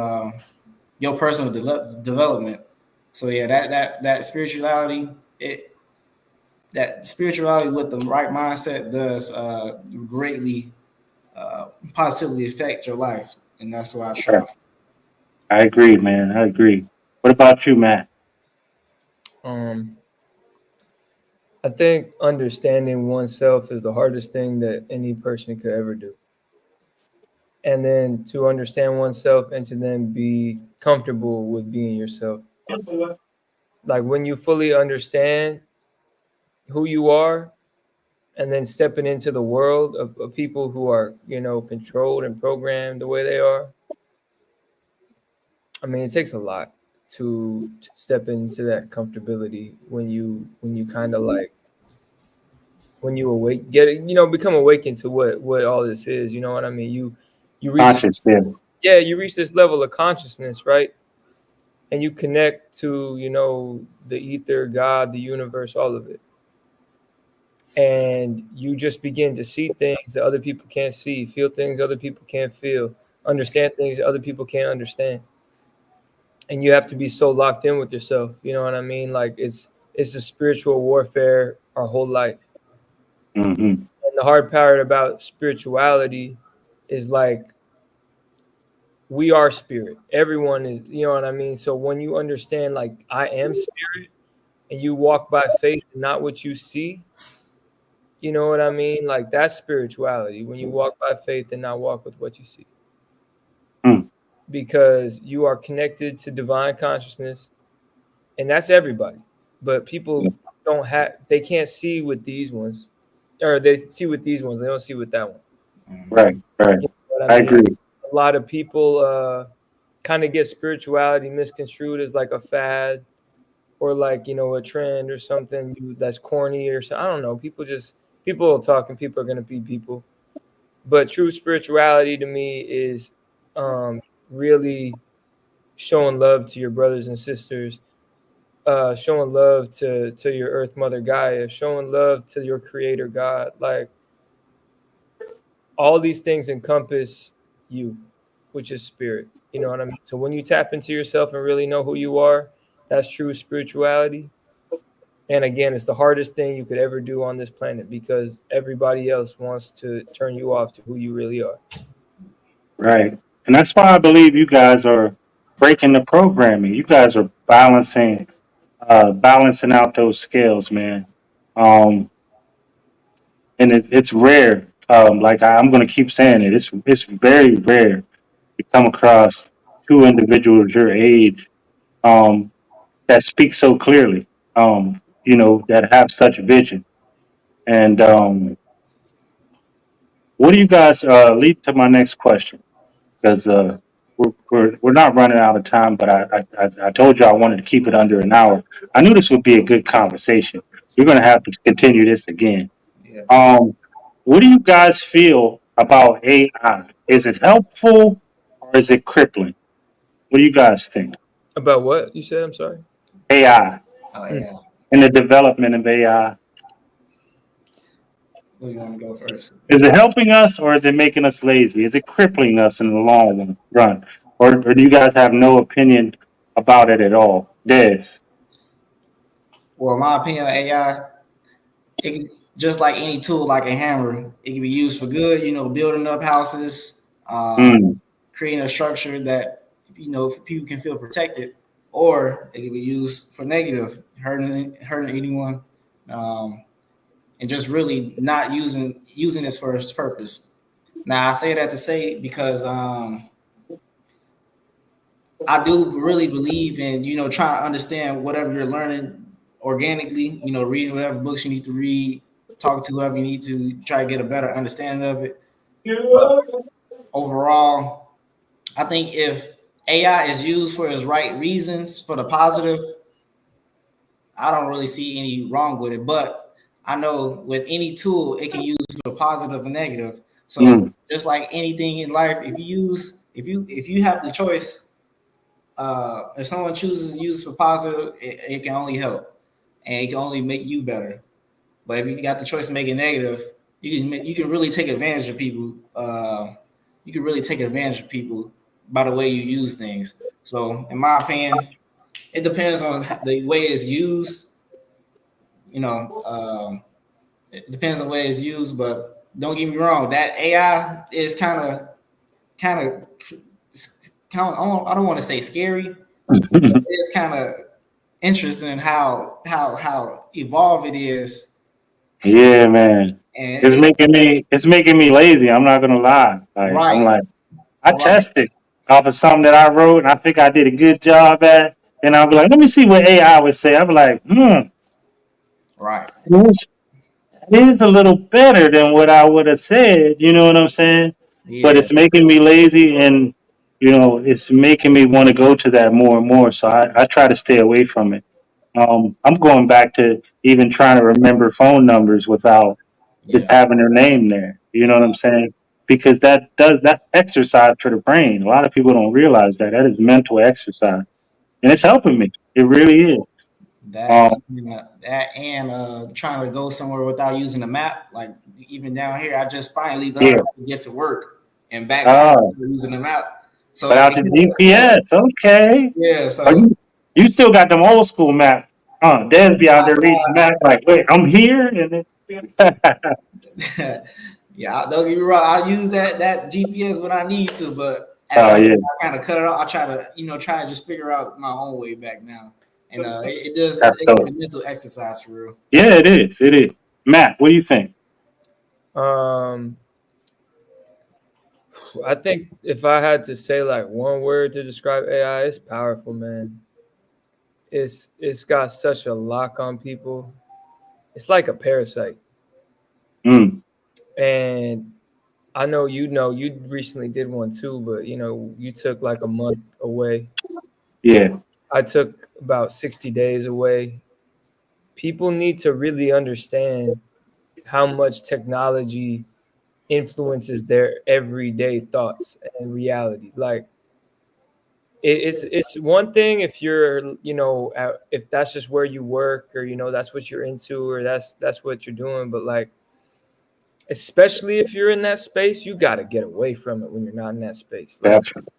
your personal development. So yeah, that spirituality, it that spirituality with the right mindset does greatly positively affect your life, and that's what I strive for. I agree, man. I agree. What about you, Matt? Um, I think understanding oneself is the hardest thing that any person could ever do. And then to understand oneself and to then be comfortable with being yourself. Like when you fully understand who you are and then stepping into the world of people who are, controlled and programmed the way they are. I mean, it takes a lot to step into that comfortability when you kind of like when you awake get it, become awakened to what all this is. You know what I mean? You reach this, Conscious, yeah. yeah, you reach this level of consciousness, right? And you connect to the ether, God, the universe, all of it, and you just begin to see things that other people can't see, feel things other people can't feel, understand things that other people can't understand. And you have to be so locked in with yourself. You know what I mean? Like it's a spiritual warfare our whole life. Hmm. And the hard part about spirituality is like we are spirit. Everyone is, you know what I mean? So when you understand like I am spirit and you walk by faith and not what you see, you know what I mean? Like that's spirituality when you walk by faith and not walk with what you see. Mm. Because you are connected to divine consciousness, and that's everybody. But people they can't see with these ones, or they see with these ones, they don't see with that one. Mhm. Right, right. You know what I I mean? agree. A lot of people kind of get spirituality misconstrued as like a fad or like a trend or something that's corny or something. I don't know. People will talk and people are gonna be people. But true spirituality to me is really showing love to your brothers and sisters, showing love to your Earth Mother Gaia, showing love to your Creator God. Like all these things encompass you, which is spirit. You know what I mean? So when you tap into yourself and really know who you are, that's true spirituality. And again, it's the hardest thing you could ever do on this planet because everybody else wants to turn you off to who you really are. Right. And that's why I believe you guys are breaking the programming. You guys are balancing out those scales, man. Um, and it's rare. Like I'm going to keep saying it. It's very rare to come across two individuals your age um, that speak so clearly. That have such vision. And What do you guys lead to my next question? Because we're not running out of time, but I told you I wanted to keep it under an hour. I knew this would be a good conversation. We're going to have to continue this again. Yeah. What do you guys feel about AI? Is it helpful or is it crippling? What do you guys think? About what you said? I'm sorry. AI Oh Hmm. yeah. and the development of AI. Who you want to go first? Is it helping us or is it making us lazy? Is it crippling us in the long run? Or do you guys have no opinion about it at all? Des. Well, in my opinion, AI, it can, just like any tool, like a hammer, it can be used for good. Building up houses, Mm, creating a structure that people can feel protected, or it can be used for negative, hurting anyone, um, and just really not using this for its purpose. Now, I say that to say because I do really believe in trying to understand whatever you're learning organically. Reading whatever books you need to read, talk to whoever you need to try to get a better understanding of it. But overall, I think if AI is used for its right reasons, for the positive, I don't really see any wrong with it. But I know with any tool, it can use for positive and negative. So mm, just like anything in life, if you have the choice, if someone chooses to use for positive, it can only help, and it can only make you better. But if you got the choice to make it negative, you can really take advantage of people. You can really take advantage of people by the way you use things. So, in my opinion, it depends on the way it's used. You know, it depends on the way it's used. But don't get me wrong, that AI is kind of, I don't want to say scary. It's kind of interesting in how evolved it is, yeah, man. and It's making me lazy. I'm not gonna lie. Like I'm right, like I right, tested off of something that I wrote and I think I did a good job at. And I'll be like, let me see what AI would say. I'll be like, right, it is a little better than what I would have said. You know what I'm saying? But yeah, it's making me lazy and it's making me want to go to that more and more. So I try to stay away from it. I'm going back to even trying to remember phone numbers without just yeah, having their name there. You know what I'm exactly. saying? Because that's exercise for the brain. A lot of people don't realize that. That is mental exercise. And it's helping me. It really is. That Um, that and trying to go somewhere without using a map. Like even down here, I just finally learned yeah. how to get to work and back home Oh, using the map. So without the GPS. Okay. yeah, Are so you still got them old school map. Dad be out there reading the map like, wait, I'm here. And then yeah, don't get me wrong. I use that GPS when I need to, but at oh some yeah, point I kind of cut it off. I try to just figure out my own way back now, and it does that's it's dope. a mental exercise for real. Yeah, it is. It is. Matt, what do you think? Um, I think if I had to say like one word to describe AI, it's powerful, man. It's got such a lock on people. It's like a parasite. Mm, And I know you recently did one too, but you took like a month away. yeah, I took about 60 days away. People need to really understand how much technology influences their everyday thoughts and reality. Like it's one thing if you're if that's just where you work, or that's what you're into, or that's what you're doing, but like especially if you're in that space, you got to get away from it when you're not in that space. definitely.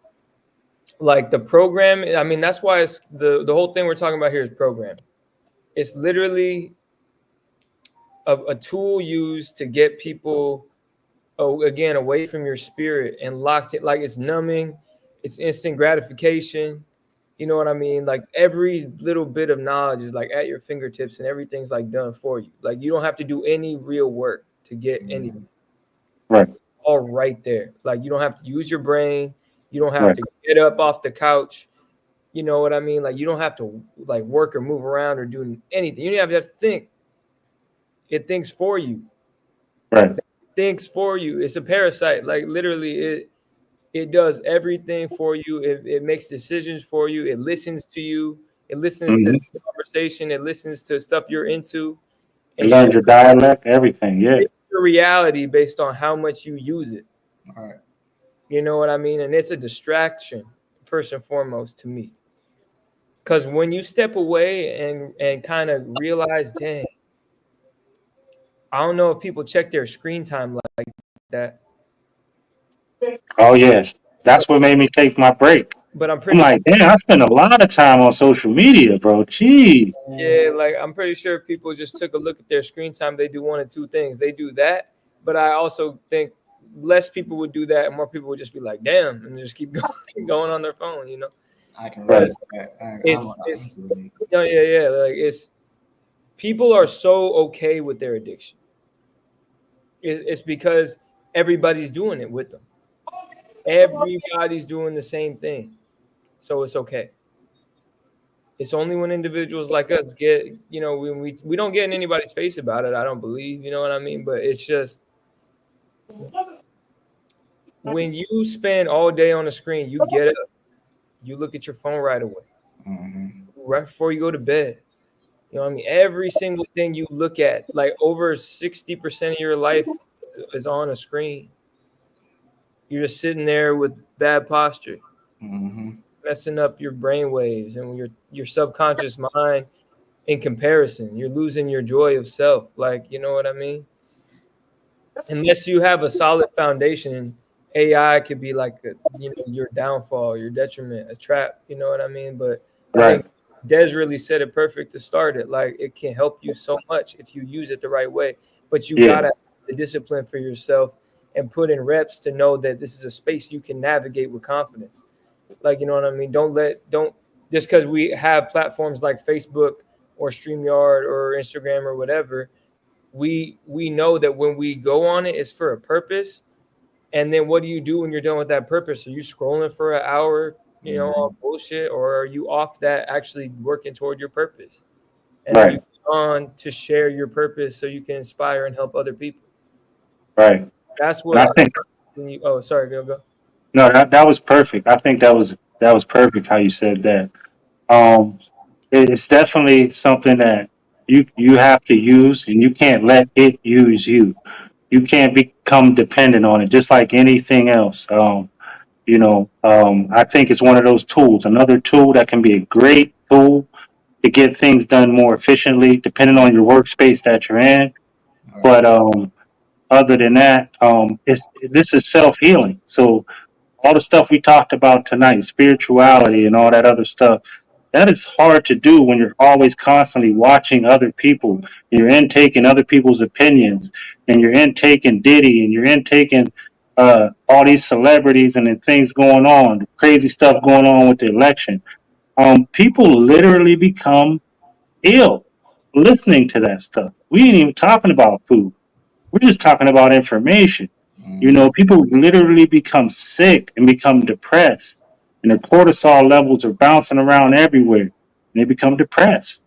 Like the program, I mean, that's why it's the whole thing we're talking about here is programming. It's literally a tool used to get people, again, away from your spirit and locked it. Like it's numbing, it's instant gratification. You know what I mean? Like every little bit of knowledge is like at your fingertips, and everything's like done for you. Like you don't have to do any real work to get anything. Right, All right there. Like you don't have to use your brain. You don't have right, to get up off the couch. You know what I mean? Like you don't have to like work or move around or do anything. You don't have to think. It thinks for you. right. thinks for you. It's a parasite. Like literally, it does everything for you. It makes decisions for you. It listens to you. It listens to Mhm. the conversation. It listens to stuff you're into, It and learns your shapes dialect, everything. Yeah. your reality based on how much you use it. All right. You know what I mean? And it's a distraction first and foremost to me. Because when you step away and kind of realize, dang, I don't know if people check their screen time like that, Oh yeah. That's what made me take my break. but I'm I'm pretty like, damn, I spend a lot of time on social media, bro. Gee. yeah, like I'm pretty sure people just took a look at their screen time. They do one of two things. They do that, but I also think less people would do that, and more people would just be like, damn, and just keep going on their phone. You know, I can Right. relate to that. it's yeah, like it's people are so okay with their addiction. It's because everybody's doing it with them. Everybody's doing the same thing, so it's okay. It's only when individuals like us get, you know, when we don't get in anybody's face about it. I don't believe, you know what I mean. But it's just when you spend all day on the screen, you get up, you look at your phone right away, right before you go to bed. You know what I mean? Every single thing you look at, like over 60% of your life is on a screen. You're just sitting there with bad posture, messing up your brain waves and your subconscious mind in comparison. You're losing your joy of self. Like, you know what I mean? Unless you have a solid foundation, AI could be like you know, your downfall, your detriment, a trap. You know what I mean? But I Right. think Des really said it perfect to start it. Like it can help you so much if you use it the right way. But you Yeah. gotta have the discipline for yourself and put in reps to know that this is a space you can navigate with confidence. Like, you know what I mean? Don't just because we have platforms like Facebook or StreamYard or Instagram or whatever, we know that when we go on it, it's for a purpose. And then what do you do when you're done with that purpose? Are you scrolling for an hour, you know, on bullshit, or are you off that actually working toward your purpose? And then you Right. go on to share your purpose so you can inspire and help other people. Right. That's And I what think oh sorry, go. no, that was perfect. I think that was perfect how you said that. Um, it's definitely something that you have to use, and you can't let it use you. You can't become dependent on it, just like anything else. I think it's one of those tools, another tool that can be a great tool to get things done more efficiently, depending on your workspace that you're in. But other than that, this is self healing. So all the stuff we talked about tonight, spirituality and all that other stuff, that is hard to do when you're always constantly watching other people. You're intaking other people's opinions, and you're intaking Diddy, and you're intaking all these celebrities and then things going on, crazy stuff going on with the election. People literally become ill listening to that stuff. We ain't even talking about food. We're just talking about information. People literally become sick and become depressed, and their cortisol levels are bouncing around everywhere. And they become depressed.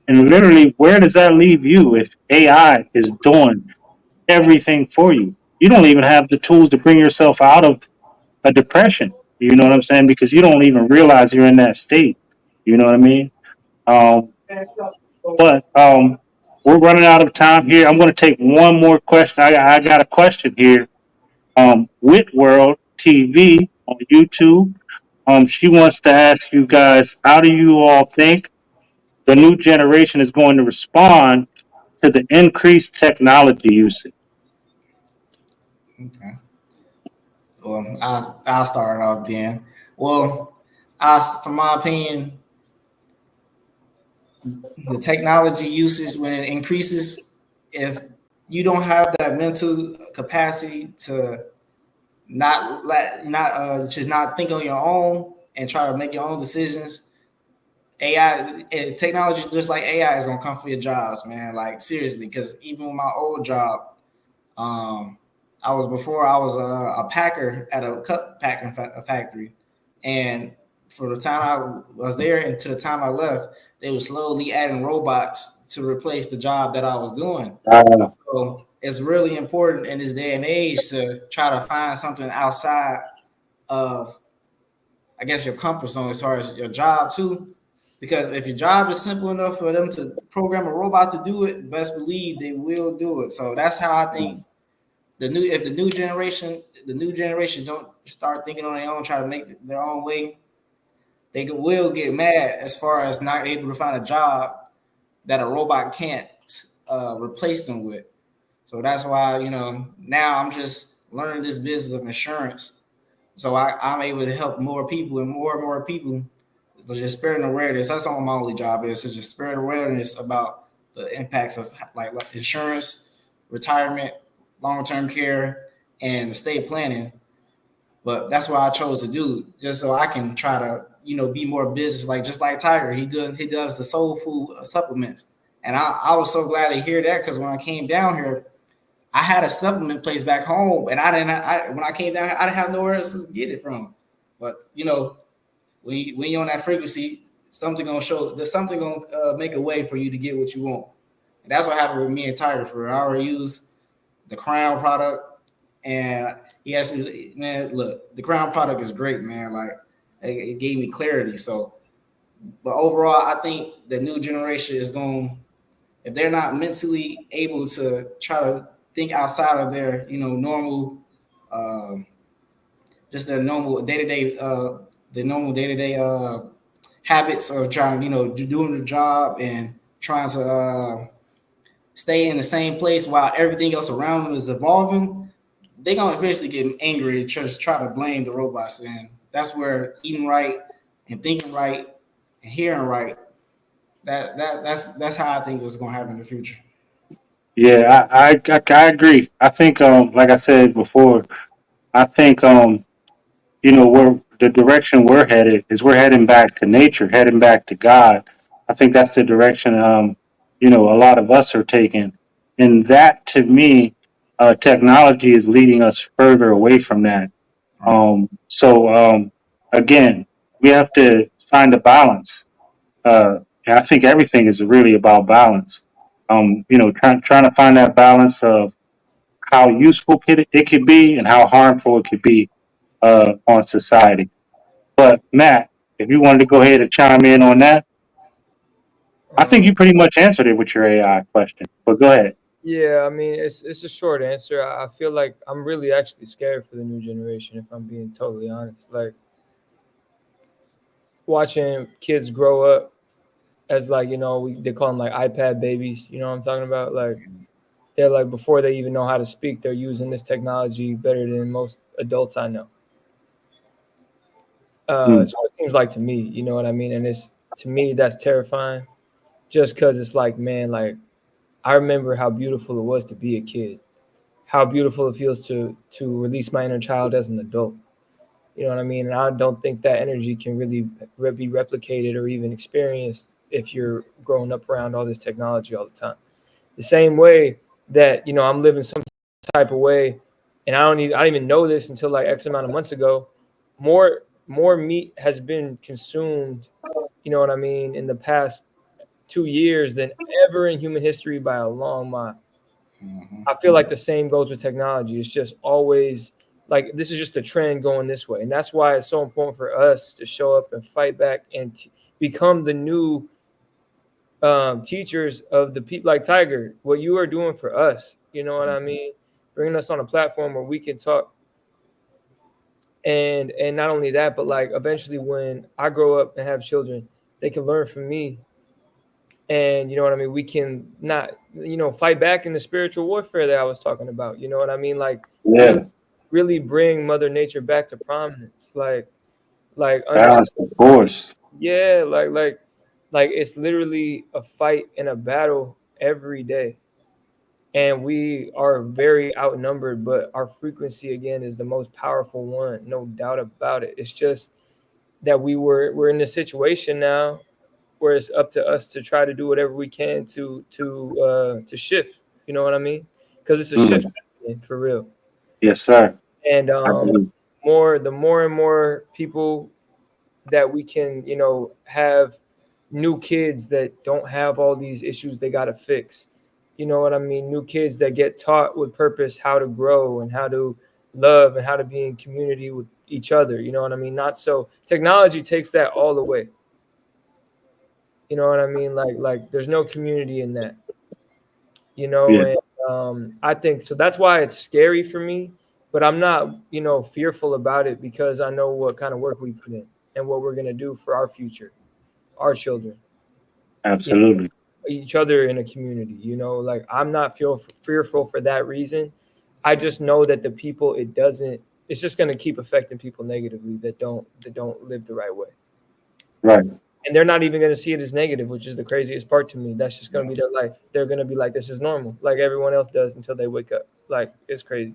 And literally, where does that leave you if AI is doing everything for you? You don't even have the tools to bring yourself out of a depression. You know what I'm saying? Because you don't even realize you're in that state. You know what I mean? Um, but we're running out of time here. I'm going to take one more question. I got a question here. Wit World TV on YouTube. She wants to ask you guys, how do you all think the new generation is going to respond to the increased technology usage? Okay. Well, I'll start off then. Well, from my opinion, the technology usage when it increases, if you don't have that mental capacity to not think on your own and try to make your own decisions, AI technology just like AI is gonna come for your jobs, man. Like seriously, because even with my old job, um, I was a packer at a cup packing factory, and for the time I was there and to the time I left, they were slowly adding robots to replace the job that I was doing. So it's really important in this day and age to try to find something outside of, I guess, your comfort zone as far as your job too. Because if your job is simple enough for them to program a robot to do it, best believe they will do it. So that's how I think if the new generation don't start thinking on their own, try to make their own way, they will get mad as far as not able to find a job that a robot can't replace them with. So that's why, now I'm just learning this business of insurance. So I'm able to help more people and more people. Just spreading awareness. That's all my only job is, to just spread awareness about the impacts of like insurance, retirement, long-term care, and estate planning. But that's what I chose to do, just so I can try to, be more business, like just like Tiger. He does the soul food supplements. And I was so glad to hear that, because when I came down here, I had a supplement place back home, and when I came down here, I didn't have nowhere else to get it from. But when you're on that frequency, there's something gonna make a way for you to get what you want. And that's what happened with me and Tiger. I already used the Crown product, and he actually, man, look, the Crown product is great, man. Like, it gave me clarity. So, but overall, I think the new generation is going, if they're not mentally able to try to think outside of their, normal, just their normal day-to-day, habits of trying, doing the job and trying to stay in the same place while everything else around them is evolving, they're gonna eventually get angry and just try to blame the robots. And that's where eating right and thinking right and hearing right, that's how I think it's gonna happen in the future. Yeah, I agree. I think, like I said before, I think, we're the direction we're headed is we're heading back to nature, heading back to God. I think that's the direction, a lot of us are taking, and that to me, technology is leading us further away from that. Right. Again, we have to find a balance. And I think everything is really about balance. Trying to find that balance of how useful it could be and how harmful it could be on society. But Matt, if you wanted to go ahead and chime in on that, I think you pretty much answered it with your AI question. But go ahead. Yeah, I mean, it's a short answer. I feel like I'm really actually scared for the new generation, if I'm being totally honest. Like, watching kids grow up as, like, they call them like iPad babies. You know what I'm talking about? Like, they're like, before they even know how to speak, they're using this technology better than most adults I know. It's what it seems like to me. You know what I mean? And to me, that's terrifying. Just because it's like, man, like, I remember how beautiful it was to be a kid, how beautiful it feels to release my inner child as an adult. You know what I mean? And I don't think that energy can really be replicated or even experienced if you're growing up around all this technology all the time. The same way that, I'm living some type of way, and I didn't even know this until like X amount of months ago. More meat has been consumed, you know what I mean, in the past 2 years than ever in human history by a long mile. Mm-hmm. I feel like the same goes with technology. It's just always like, this is just a trend going this way. And that's why it's so important for us to show up and fight back and become the new teachers of the people like Tiger. What you are doing for us, you know what I mean? Bringing us on a platform where we can talk. And not only that, but like, eventually when I grow up and have children, they can learn from me. And you know what I mean? We can not, fight back in the spiritual warfare that I was talking about. You know what I mean? Like, Yeah, really bring Mother Nature back to prominence. Like balance, of course. yeah, like it's literally a fight and a battle every day. And we are very outnumbered, but our frequency again is the most powerful one, no doubt about it. It's just that we're in this situation now where it's up to us to try to do whatever we can to shift. You know what I mean? Because it's a shift happening, for real. Yes, sir. And I believe. the more and more people that we can, you know, have new kids that don't have all these issues they got to fix. You know what I mean? New kids that get taught with purpose how to grow and how to love and how to be in community with each other. You know what I mean? Not so technology takes that all away. You know what I mean? Like there's no community in that. You know, Yeah. and I think so. That's why it's scary for me, but I'm not, you know, fearful about it because I know what kind of work we put in and what we're gonna do for our future, our children, you know, Absolutely. each other in a community. You know, like I'm not fearful for that reason. I just know that the people it doesn't. It's just gonna keep affecting people negatively that don't live the right way. Right. And they're not even going to see it as negative, which is the craziest part to me. That's just going to be their life. They're going to be like, this is normal, like everyone else does until they wake up. Like, it's crazy.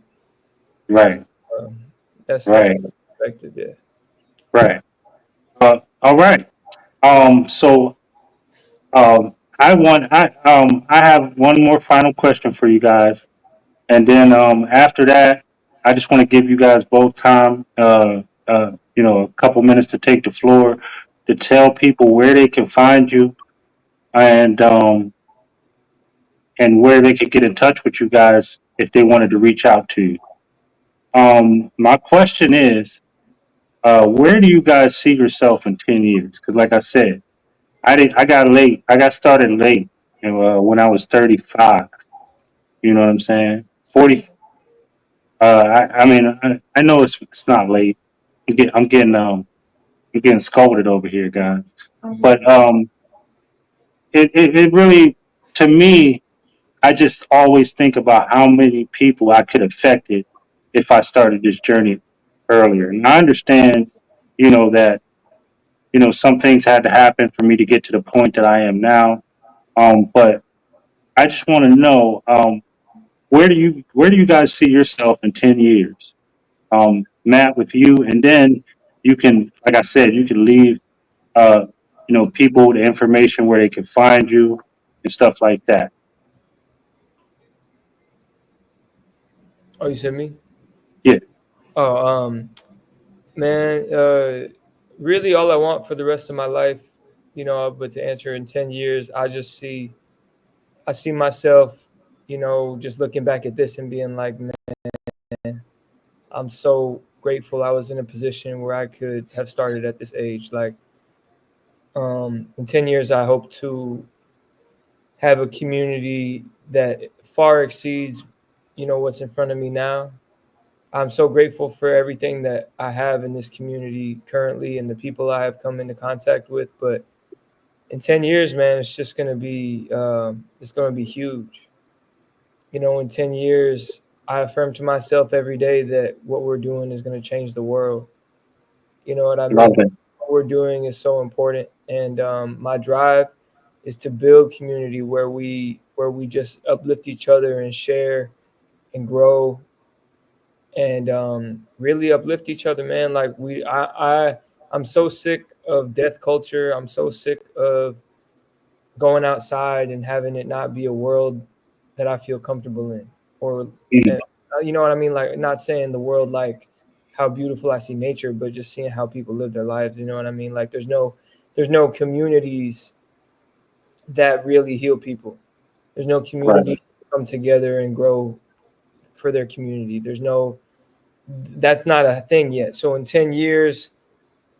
Right. Um, that's Right. perspective, yeah. Right. All right. So I have one more final question for you guys, and then after that, I just want to give you guys both time, a couple minutes to take the floor to tell people where they can find you, and where they could get in touch with you guys if they wanted to reach out to you. My question is, where do you guys see yourself in 10 years? Because, like I said, I got late. I got started late, when I was 35. You know what I'm saying? 40. I mean, I know it's not late. I'm getting scolded over here, guys. But it really, to me, I just always think about how many people I could have affected if I started this journey earlier. And I understand, that some things had to happen for me to get to the point that I am now. But I just want to know, where do you guys see yourself in 10 years? Matt, with you, and then you can, like I said, you can leave, uh, people the information where they can find you and stuff like that. Oh, you said me? Yeah. Oh, man, really all I want for the rest of my life, you know, but to answer in 10 years, I see myself, you know, just looking back at this and being like, man, I'm so grateful I was in a position where I could have started at this age. Like, in 10 years, I hope to have a community that far exceeds, you know, what's in front of me now. I'm so grateful for everything that I have in this community currently and the people I have come into contact with. But in 10 years, man, it's just going to be, it's going to be huge. You know, in 10 years, I affirm to myself every day that what we're doing is going to change the world. You know what I Love mean? it. What we're doing is so important. And my drive is to build community where we just uplift each other and share and grow and really uplift each other, man. Like I'm so sick of death culture. I'm so sick of going outside and having it not be a world that I feel comfortable in, or Mhm. and, you know what I mean. Like not saying the world like how beautiful I see nature, but just seeing how people live their lives. You know what I mean? Like there's no communities that really heal people. There's no Right. community to come together and grow for their community. That's not a thing yet. So in 10 years,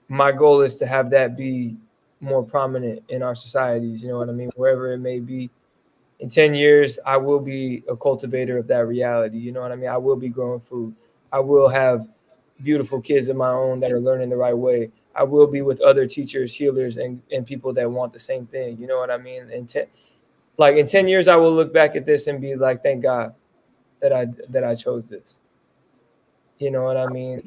my goal is to have that be more prominent in our societies. You know what I mean? Wherever it may be. In 10 years, I will be a cultivator of that reality. You know what I mean? I will be growing food. I will have beautiful kids of my own that are learning the right way. I will be with other teachers, healers, and people that want the same thing. You know what I mean? In 10 years, I will look back at this and be like, thank God that I chose this. You know what I mean?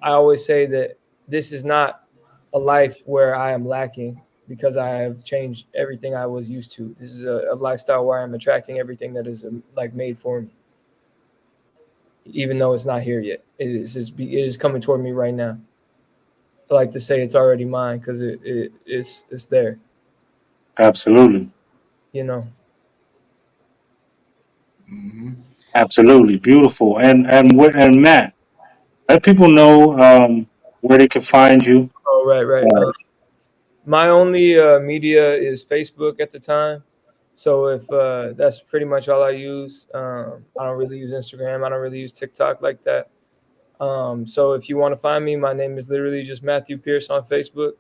I always say that this is not a life where I am lacking because I have changed everything I was used to. This is a lifestyle where I'm attracting everything that is like made for me, even though it's not here yet. It is coming toward me right now. I like to say it's already mine because it's there. Absolutely. You know. Mhm. Absolutely. Beautiful. And Matt, let people know where they can find you. Oh, right. My only media is Facebook at the time. So if that's pretty much all I use. I don't really use Instagram. I don't really use TikTok like that. So if you want to find me, my name is literally just Matthew Pierce on Facebook.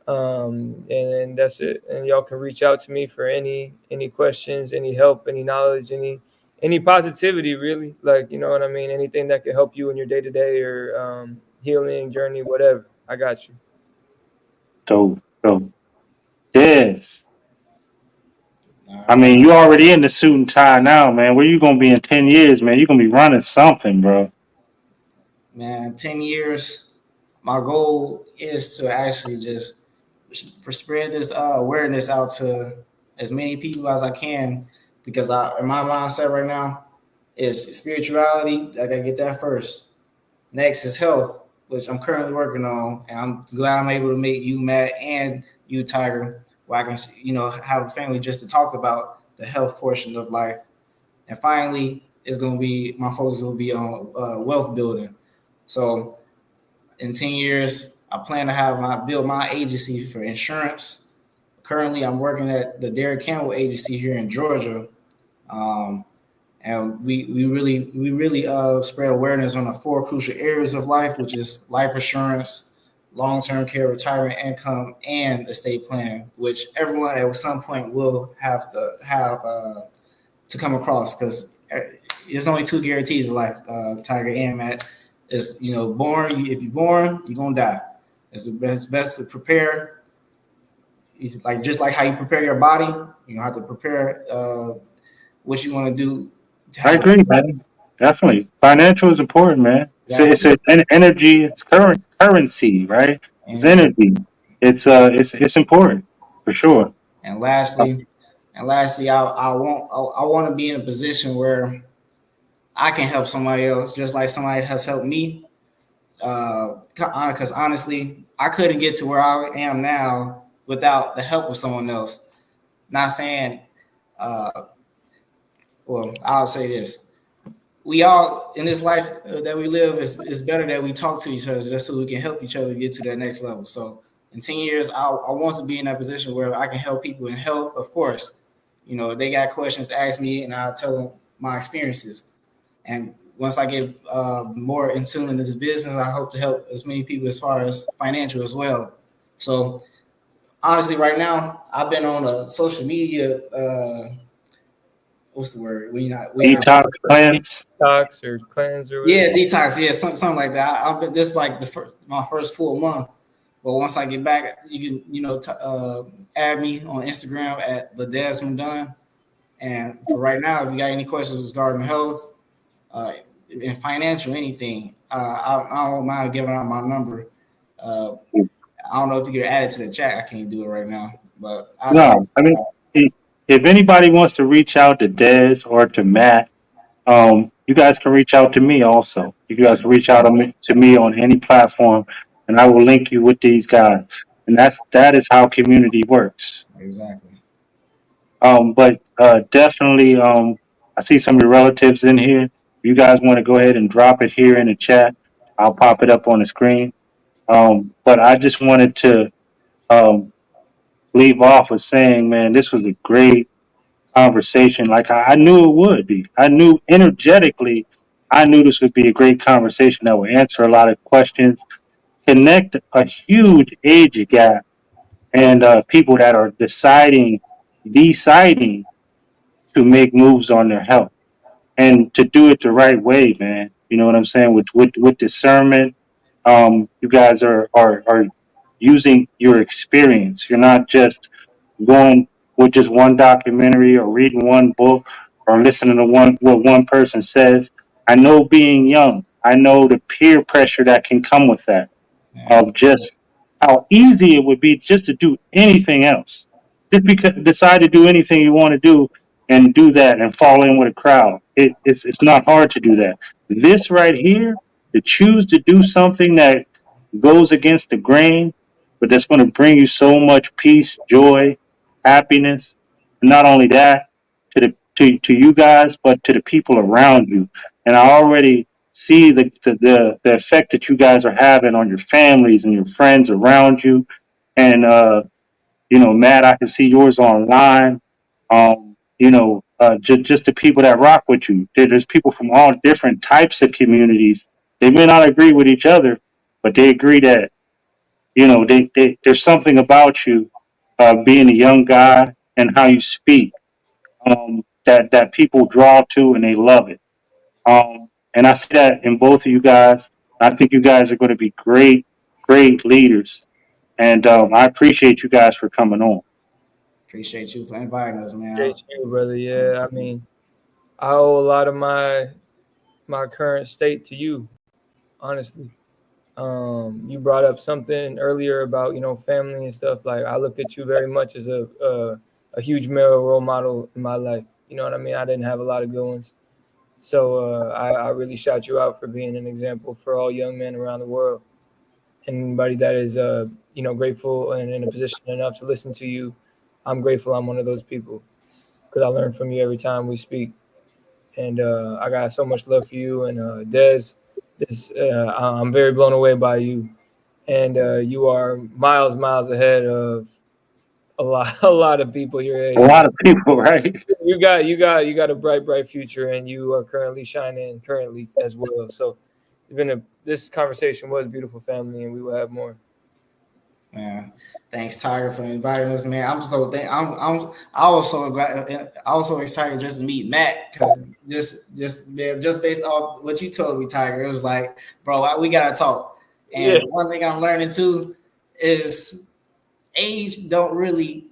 And that's it. And y'all can reach out to me for any questions, any help, any knowledge, any positivity, really. Like, you know what I mean? Anything that could help you in your day to day or healing journey, whatever. I got you. So yes. All I right. mean, you already in the suit and tie now, man. Where you gonna be in 10 years, man? You're gonna be running something, bro. Man, 10 years, my goal is to actually just spread this awareness out to as many people as I can, because in my mindset right now is spirituality. I gotta get that first. Next is health, which I'm currently working on, and I'm glad I'm able to meet you, Matt, and you, Tiger, where I can, have a family just to talk about the health portion of life. And finally, it's going to be my focus will be on wealth building. So in 10 years, I plan to build my agency for insurance. Currently, I'm working at the Derek Campbell agency here in Georgia. Um, and we really spread awareness on the four crucial areas of life, which is life assurance, long-term care, retirement income, and estate planning, which everyone at some point will have to come across, because there's only two guarantees in life, Tiger and Matt. Is if you're born, you're gonna die. It's best to prepare. It's just like how you prepare your body, you have to prepare what you want to do to I have a agree, man. Definitely. Financial is important, man. It's exactly. an energy, it's currency, right? It's And energy. It's important for sure. and lastly, I want to be in a position where I can help somebody else, just like somebody has helped me. Because honestly, I couldn't get to where I am now without the help of someone else. Not saying, uh, well, I'll say this: we all in this life that we live is better that we talk to each other, just so we can help each other get to that next level. So in 10 years, I want to be in that position where I can help people in health. Of course, if they got questions to ask me, and I'll tell them my experiences. And once I get more in tune into this business, I hope to help as many people as far as financial as well. So honestly, right now, I've been on a social media. What's the word? We not. Detox plans. Detox or cleanse or Yeah, whatever. detox. Yeah, something like that. I've been this like my first full month. But once I get back, you can add me on Instagram at the Desmond Dunn. And for right now, if you got any questions regarding health, and financial, anything, I don't mind giving out my number. Uh, I don't know if you can add it to the chat. I can't do it right now, but I'll just No, I mean, if anybody wants to reach out to Dez or to Matt, you guys can reach out to me also. You guys can reach out to me on any platform, and I will link you with these guys. And that is how community works. exactly. But definitely, I see some of your relatives in here. You guys want to go ahead and drop it here in the chat? I'll pop it up on the screen. But I just wanted to um, leave off with saying, man, this was a great conversation. Like I knew it would be. I knew energetically, I knew this would be a great conversation that would answer a lot of questions, connect a huge age gap, and people that are deciding to make moves on their health and to do it the right way, man. You know what I'm saying? With discernment, you guys are using your experience. You're not just going with just one documentary or reading one book or listening to what one person says. I know being young, I know the peer pressure that can come with that, Yeah, of just how easy it would be just to do anything else. Just because decide to do anything you want to do and do that and fall in with a crowd. It's not hard to do that. This right here, to choose to do something that goes against the grain, but that's going to bring you so much peace, joy, happiness. And not only that, to you guys, but to the people around you. And I already see the effect that you guys are having on your families and your friends around you. And Matt, I can see yours online. Just the people that rock with you. There's people from all different types of communities. They may not agree with each other, but they agree that there's something about you, being a young guy and how you speak, that people draw to and they love it. And I see that in both of you guys. I think you guys are going to be great, great leaders. And I appreciate you guys for coming on. Appreciate you for inviting us, man. Appreciate you, brother. Yeah, I mean, I owe a lot of my current state to you, honestly. You brought up something earlier about family and stuff. Like, I look at you very much as a huge male role model in my life. You know what I mean? I didn't have a lot of good ones, so I really shout you out for being an example for all young men around the world. Anybody that is grateful and in a position enough to listen to you, I'm grateful I'm one of those people, because I learn from you every time we speak. And I got so much love for you. And Des, I'm very blown away by you. And you are miles ahead of a lot of people your age. A lot of people, right? You got a bright future, and you are currently shining as well. So this conversation was beautiful, family, and we will have more. Man, thanks, Tiger, for inviting us, man. I was so excited just to meet Matt, because just based off what you told me, Tiger, it was like, bro, we gotta talk. And One thing I'm learning too is age doesn't really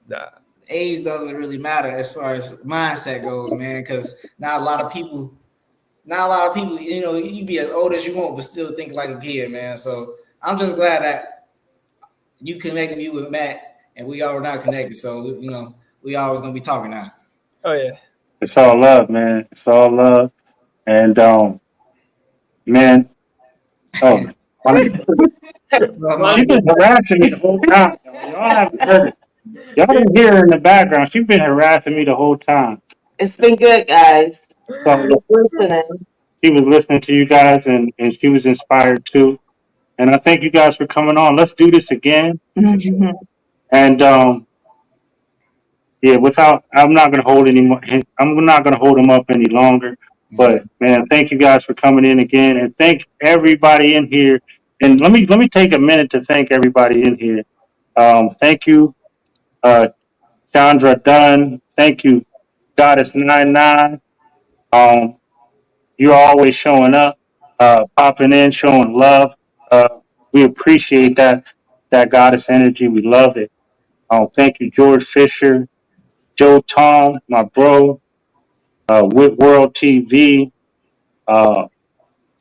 matter as far as mindset goes, man. Because not a lot of people, you be as old as you want, but still think like a kid, man. So I'm just glad that you connected me with Matt, and we all were not connected. So, we always going to be talking now. Oh, yeah. It's all love, man. It's all love. And, man. Oh, she's been harassing me the whole time. Y'all haven't heard it. Y'all didn't hear her in the background. She's been harassing me the whole time. It's been good, guys. So Listening. she was listening to you guys, and she was inspired too. And I thank you guys for coming on. Let's do this again. Mhm. And I'm not gonna hold I'm not gonna hold them up any longer. But man, thank you guys for coming in again, and thank everybody in here. And let me take a minute to thank everybody in here. Thank you, Chandra Dunn. Thank you, Goddess99. You're always showing up, popping in, showing love. We appreciate that goddess energy. We love it. Thank you, George Fisher, Joe Tom, my bro, Whit World TV,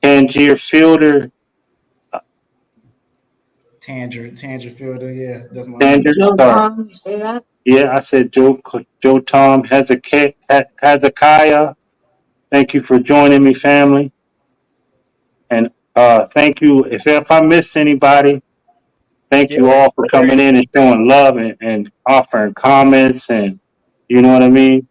Tangier Fielder, Tangier Fielder, yeah, that's my Tangier. Joe Tom, you say that? Yeah, I said Joe Tom, Hezekiah. Thank you for joining me, family. And thank you. If I missed anybody, thank you all for coming in and showing love and offering comments, and you know what I mean?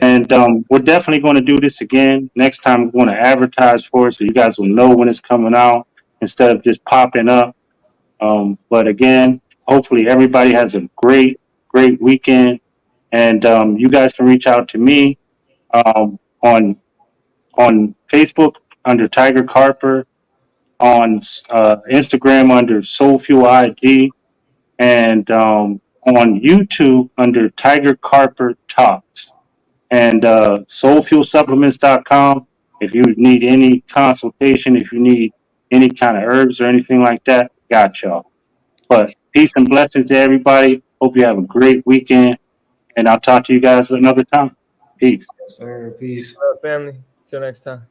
And we're definitely going to do this again. Next time we're going to advertise for it so you guys will know when it's coming out instead of just popping up. But again, hopefully everybody has a great weekend. And you guys can reach out to me on Facebook under Tiger Carper, on Instagram under Soul Fuel IG, and on YouTube under Tiger Carper Talks, and soulfuelsupplements.com. If you need any consultation, if you need any kind of herbs or anything like that, got y'all. But peace and blessings to everybody. Hope you have a great weekend, and I'll talk to you guys another time. Peace. Yes, sir. Peace. Family. Till next time.